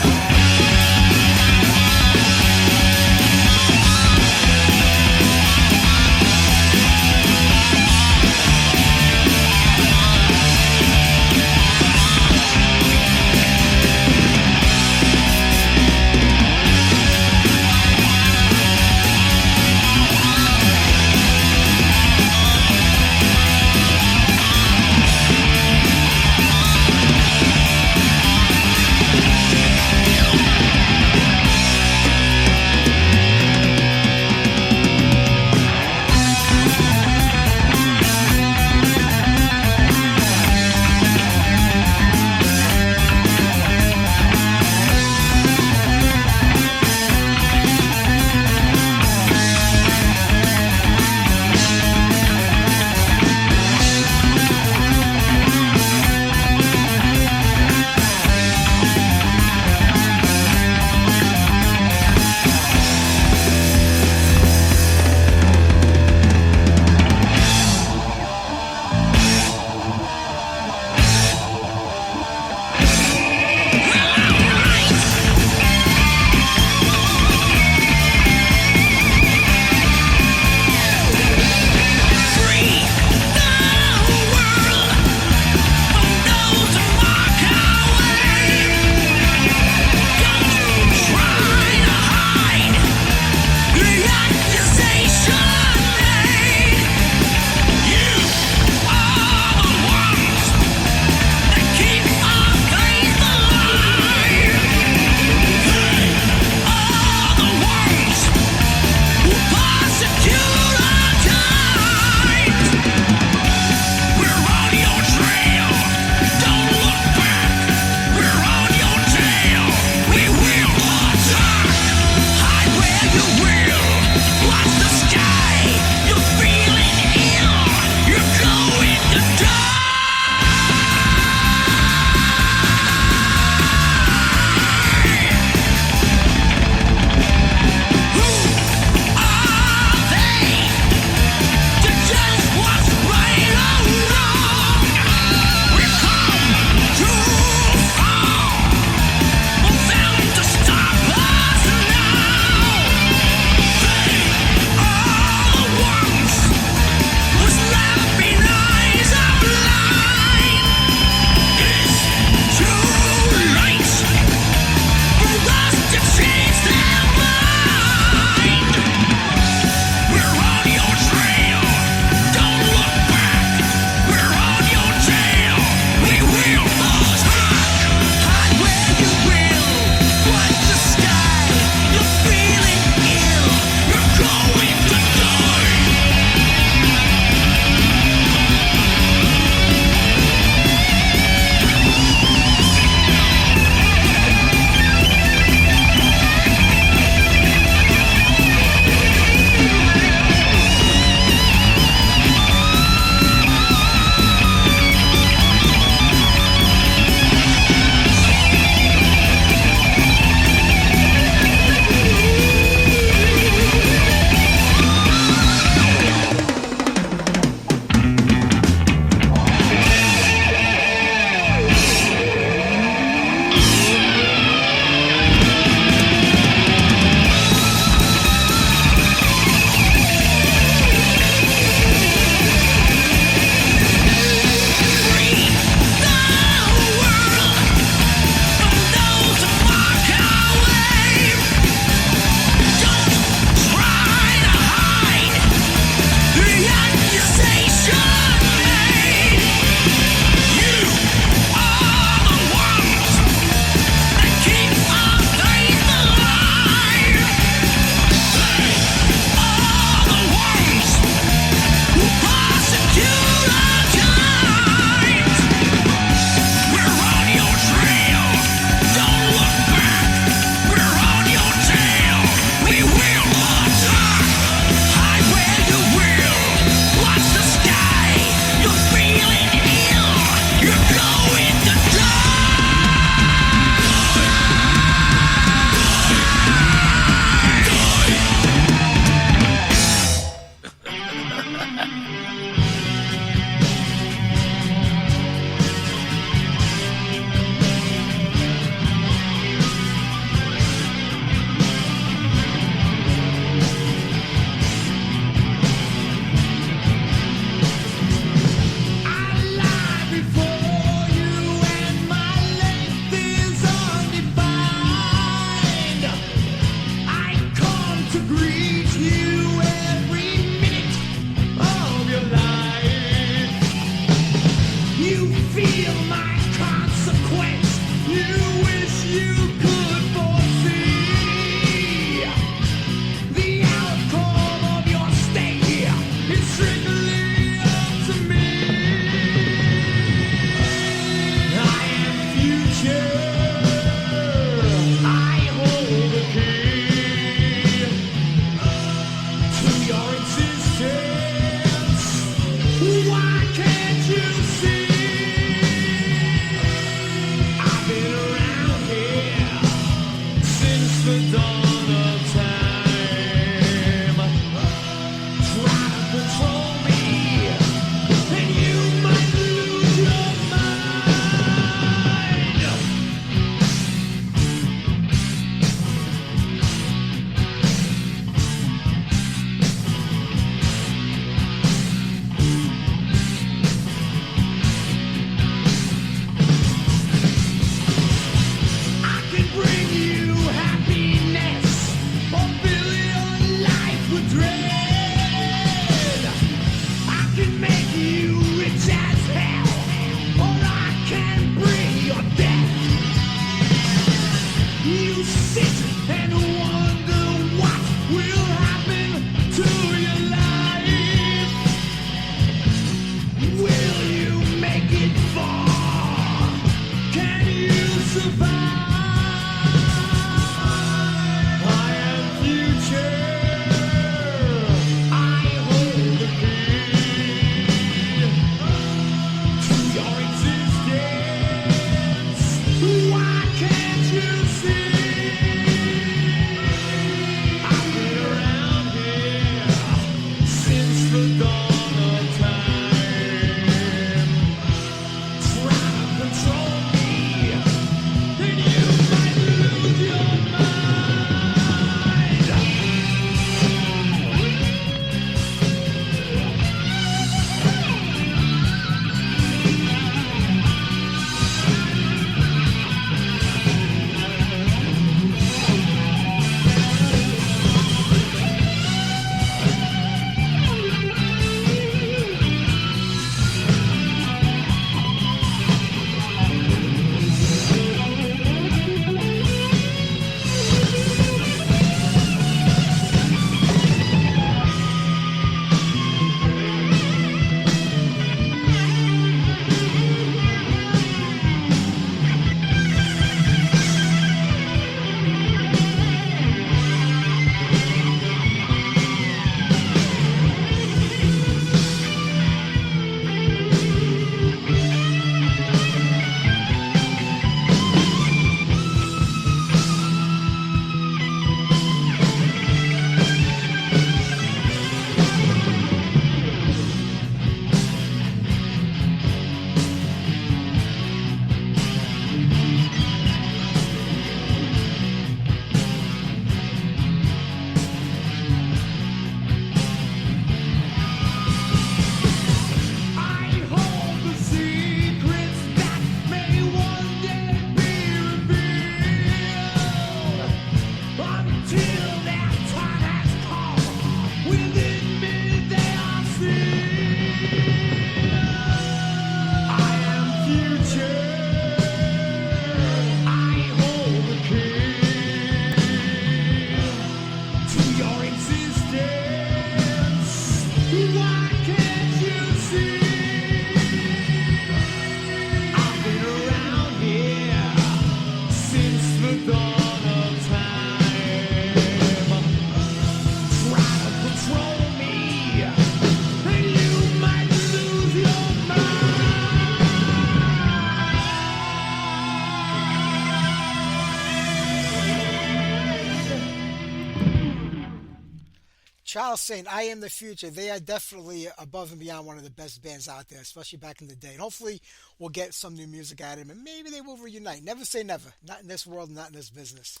Charles saying, I Am the Future. They are definitely above and beyond one of the best bands out there, especially back in the day. And hopefully we'll get some new music out of them, and maybe they will reunite. Never say never. Not in this world, not in this business.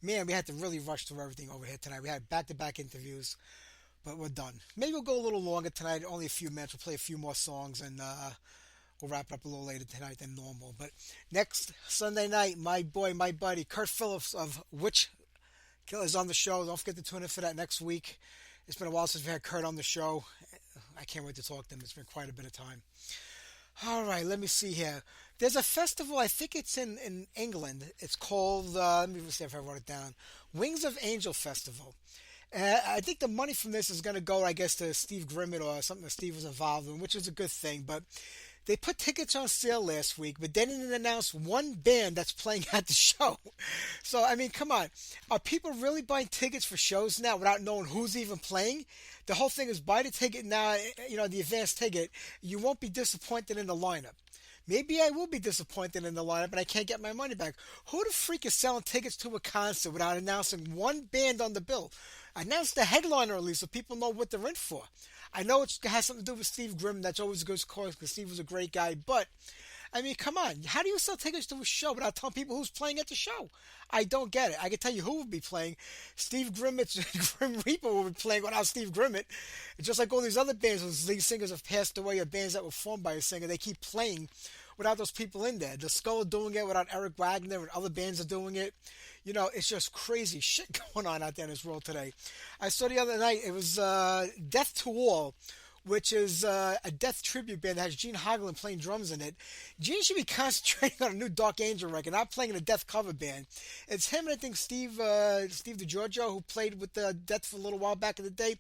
Man, we had to really rush through everything over here tonight. We had back-to-back interviews, but we're done. Maybe we'll go a little longer tonight, only a few minutes. We'll play a few more songs, and we'll wrap it up a little later tonight than normal. But next Sunday night, my boy, my buddy, Kurt Phillips of Witch Killers on the show. Don't forget to tune in for that next week. It's been a while since we had Kurt on the show. I can't wait to talk to him. It's been quite a bit of time. All right, let me see here. There's a festival, I think it's in England. It's called, let me see if I wrote it down, Wings of Angel Festival. I think the money from this is going to go, I guess, to Steve Grimmett or something that Steve was involved in, which is a good thing. But they put tickets on sale last week, but they didn't announce one band that's playing at the show. So, I mean, come on. Are people really buying tickets for shows now without knowing who's even playing? The whole thing is buy the ticket now, the advanced ticket. You won't be disappointed in the lineup. Maybe I will be disappointed in the lineup, but I can't get my money back. Who the freak is selling tickets to a concert without announcing one band on the bill? Announce the headliner at least so people know what they're in for. I know it has something to do with Steve Grimm. That's always a good cause because Steve was a great guy. But, I mean, come on. How do you sell tickets to a show without telling people who's playing at the show? I don't get it. I can tell you who will be playing. Steve Grimmett's Grim Reaper will be playing without Steve Grimmett. Just like all these other bands whose lead singers have passed away or bands that were formed by a singer, they keep playing without those people in there. The Skull are doing it without Eric Wagner and other bands are doing it. It's just crazy shit going on out there in this world today. I saw the other night, it was Death to All, which is a death tribute band that has Gene Hoglan playing drums in it. Gene should be concentrating on a new Dark Angel record, not playing in a death cover band. It's him and I think Steve DiGiorgio, who played with Death for a little while back in the day.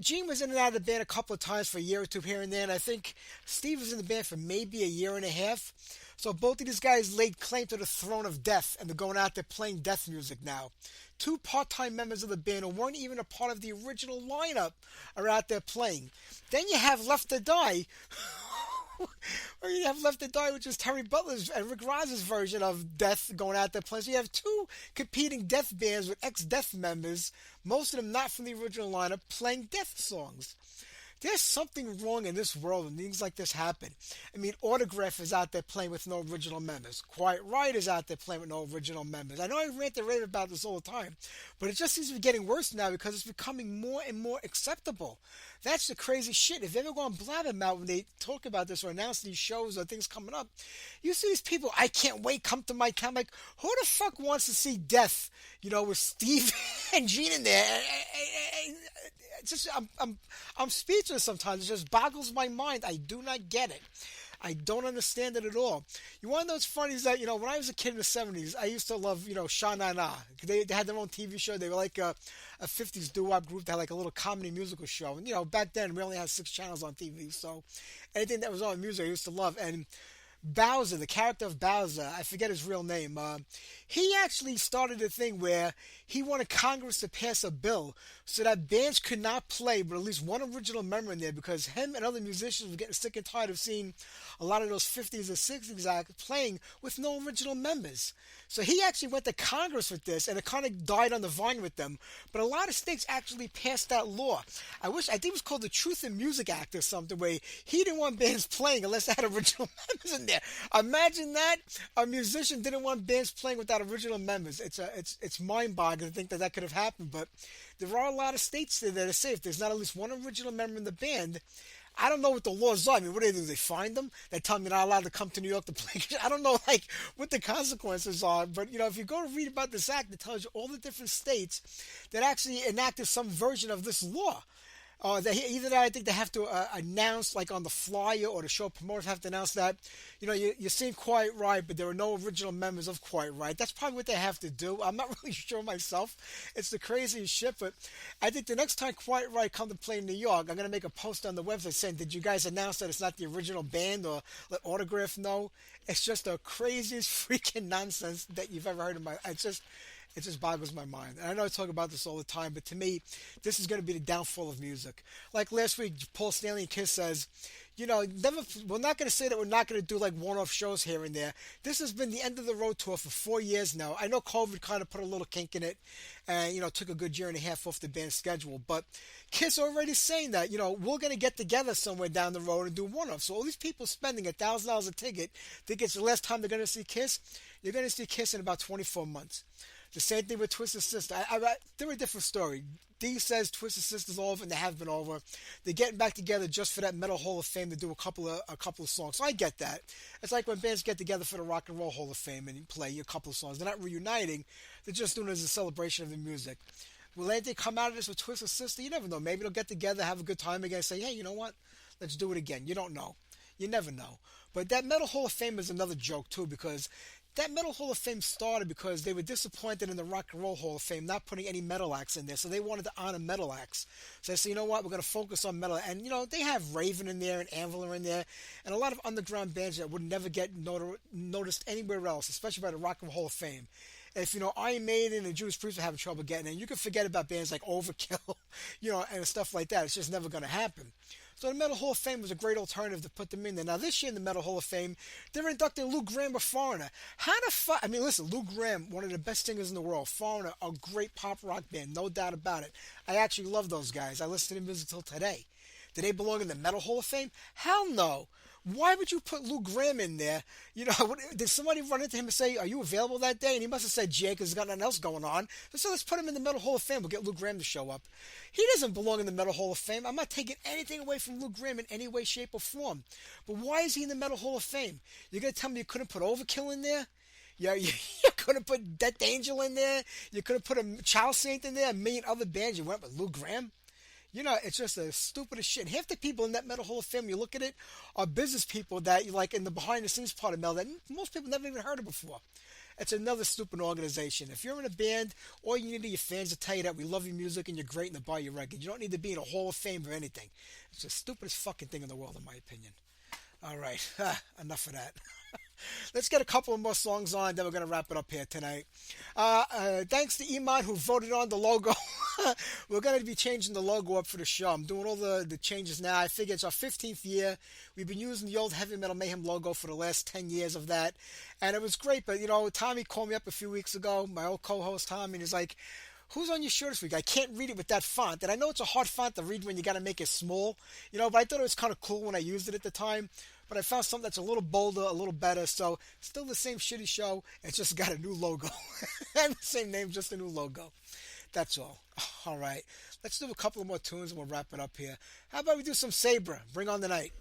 Gene was in and out of the band a couple of times for a year or two here and there, and I think Steve was in the band for maybe a year and a half. So both of these guys laid claim to the throne of death, and they're going out there playing death music now. Two part-time members of the band who weren't even a part of the original lineup are out there playing. Then you have Left to Die, which is Terry Butler's and Rick Ross's version of Death going out there playing. So you have two competing death bands with ex-Death members, most of them not from the original lineup, playing death songs. There's something wrong in this world when things like this happen. I mean, Autograph is out there playing with no original members. Quiet Riot is out there playing with no original members. I know I rant and rave about this all the time, but it just seems to be getting worse now because it's becoming more and more acceptable. That's the crazy shit. If you ever go on Blabbermouth when they talk about this or announce these shows or things coming up, you see these people, I can't wait, come to my town. Like, who the fuck wants to see Death, with Steve and Gene in there? It's just, I'm speechless sometimes. It just boggles my mind. I do not get it. I don't understand it at all. You want to know what's funny is that, when I was a kid in the 70s, I used to love, Sha Na Na. They had their own TV show. They were like a 50s doo-wop group that had like a little comedy musical show. And, back then we only had 6 channels on TV. So anything that was on music I used to love. And Bowser, the character of Bowser, I forget his real name, he actually started a thing where he wanted Congress to pass a bill so that bands could not play but at least one original member in there because him and other musicians were getting sick and tired of seeing a lot of those 50s and 60s acts playing with no original members. So he actually went to Congress with this, and it kind of died on the vine with them. But a lot of states actually passed that law. I think it was called the Truth in Music Act or something, where he didn't want bands playing unless they had original members in there. Imagine that. A musician didn't want bands playing without original members. It's mind-boggling to think that could have happened. But there are a lot of states there that say if there's not at least one original member in the band, I don't know what the laws are. I mean, what do they do? They find them? They tell them you're not allowed to come to New York to play? I don't know, what the consequences are. But, if you go to read about this act, it tells you all the different states that actually enacted some version of this law. Either that, I think they have to announce, like on the flyer, or the show promoters have to announce that, you're seeing Quiet Riot, but there are no original members of Quiet Riot. That's probably what they have to do. I'm not really sure myself. It's the craziest shit, but I think the next time Quiet Riot come to play in New York, I'm going to make a post on the website saying, did you guys announce that it's not the original band, or let Autograph know? It's just the craziest freaking nonsense that you've ever heard in my... It just boggles my mind. And I know I talk about this all the time, but to me, this is going to be the downfall of music. Like last week, Paul Stanley and Kiss says, we're not going to say that we're not going to do like one-off shows here and there. This has been the end of the road tour for 4 years now. I know COVID kind of put a little kink in it and, took a good year and a half off the band's schedule. But Kiss already saying that, we're going to get together somewhere down the road and do one-off. So all these people spending $1,000 a ticket, think it's the last time they're going to see Kiss. You're going to see Kiss in about 24 months. The same thing with Twisted Sister. They're a different story. D says Twisted Sister's over, and they have been over. They're getting back together just for that Metal Hall of Fame to do a couple of songs. So I get that. It's like when bands get together for the Rock and Roll Hall of Fame and play a couple of songs. They're not reuniting. They're just doing it as a celebration of the music. Will anything come out of this with Twisted Sister? You never know. Maybe they'll get together, have a good time again, and say, hey, you know what? Let's do it again. You don't know. You never know. But that Metal Hall of Fame is another joke, too, because that Metal Hall of Fame started because they were disappointed in the Rock and Roll Hall of Fame not putting any metal acts in there, so they wanted to honor metal acts. So they said, you know what, we're going to focus on metal. And, they have Raven in there and Anvil in there, and a lot of underground bands that would never get noticed anywhere else, especially by the Rock and Roll Hall of Fame. If, Iron Maiden and Judas Priest are having trouble getting in, you can forget about bands like Overkill, and stuff like that. It's just never going to happen. So the Metal Hall of Fame was a great alternative to put them in there. Now, this year in the Metal Hall of Fame, they're inducting Lou Gramm of Foreigner. Listen, Lou Gramm, one of the best singers in the world. Foreigner, a great pop rock band, no doubt about it. I actually love those guys. I listen to their music till today. Do they belong in the Metal Hall of Fame? Hell no. Why would you put Lou Gramm in there? Did somebody run into him and say, are you available that day? And he must have said, yeah, because he's got nothing else going on. So let's put him in the Metal Hall of Fame. We'll get Lou Gramm to show up. He doesn't belong in the Metal Hall of Fame. I'm not taking anything away from Lou Gramm in any way, shape, or form. But why is he in the Metal Hall of Fame? You're going to tell me you couldn't put Overkill in there? Yeah, you couldn't put Death Angel in there? You could have put a Child Saint in there? A million other bands. You went with Lou Gramm? It's just the stupidest shit. Half the people in that Metal Hall of Fame, you look at it, are business people that, like, in the behind-the-scenes part of metal that most people never even heard of before. It's another stupid organization. If you're in a band, all you need are your fans to tell you that we love your music and you're great and to buy your record. You don't need to be in a Hall of Fame or anything. It's the stupidest fucking thing in the world, in my opinion. All right, enough of that. Let's get a couple of more songs on, then we're going to wrap it up here tonight. Thanks to Iman who voted on the logo. We're going to be changing the logo up for the show. I'm doing all the changes now. I figure it's our 15th year. We've been using the old Heavy Metal Mayhem logo for the last 10 years of that. And it was great, but, Tommy called me up a few weeks ago, my old co-host Tommy, and he's like, who's on your show this week? I can't read it with that font. And I know it's a hard font to read when you got to make it small, but I thought it was kind of cool when I used it at the time. But I found something that's a little bolder, a little better. So still the same shitty show. It's just got a new logo. And the same name, just a new logo. That's all. All right. Let's do a couple of more tunes and we'll wrap it up here. How about we do some Sabra? Bring on the night.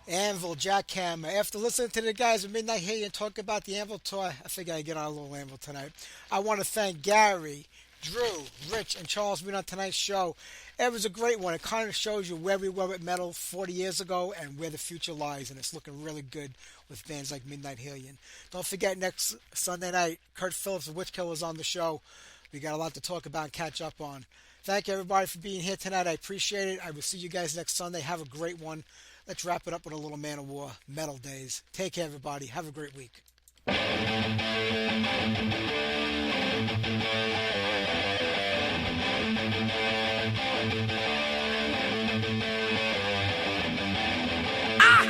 Anvil, Jackhammer. After listening to the guys at Midnite Hellion talk about the Anvil tour, I figure I get on a little Anvil tonight. I want to thank Gary, Drew, Rich, and Charles being on tonight's show. It was a great one. It kind of shows you where we were at metal 40 years ago and where the future lies, and it's looking really good with bands like Midnite Hellion. Don't forget, next Sunday night, Kurt Phillips of Witchkiller is on the show. We got a lot to talk about and catch up on. Thank you, everybody, for being here tonight. I appreciate it. I will see you guys next Sunday. Have a great one. Let's wrap it up with a little Man of War, Metal Days. Take care, everybody. Have a great week. I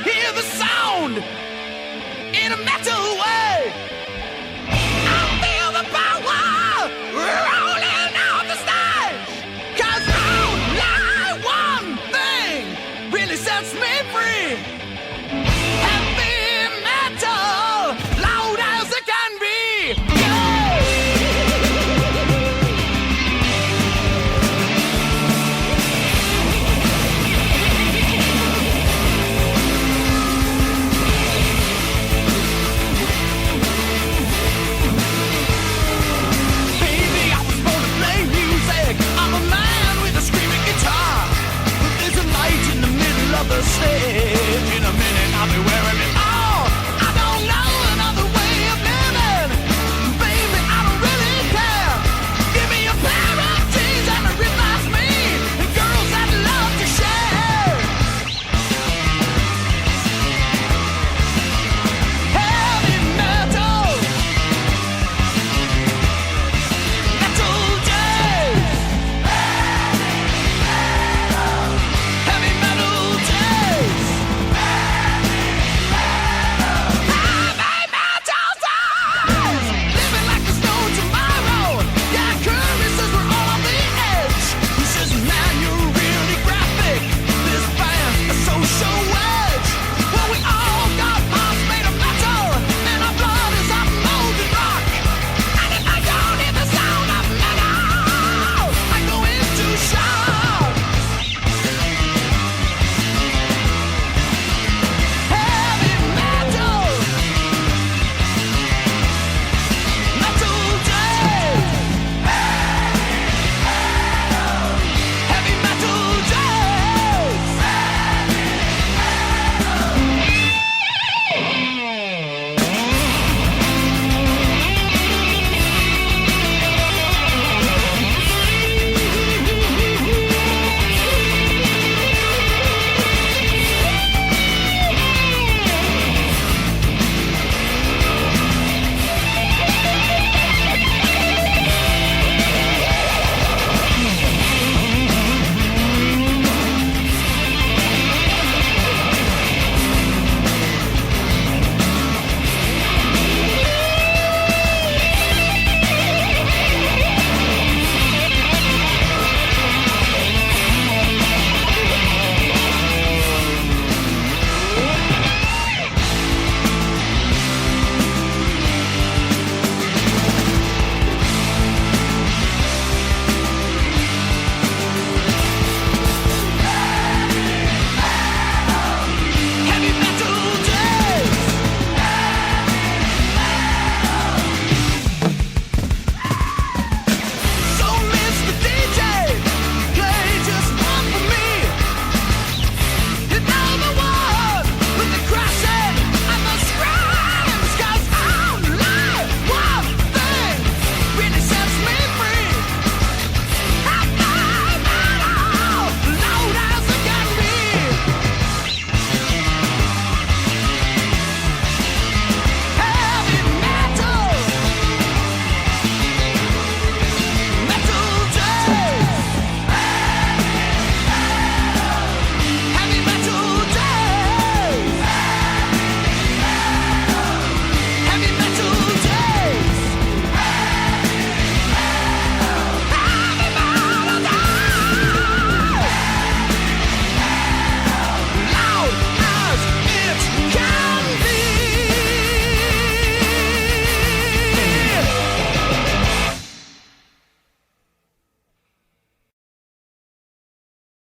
hear the sound in a metal way. I feel the power rolling out the stage. 'Cause only one thing really sets me free. Heavy metal, loud as it can be. Baby, I was born to play music. I'm a man with a screaming guitar. But there's a light in the middle of the stage.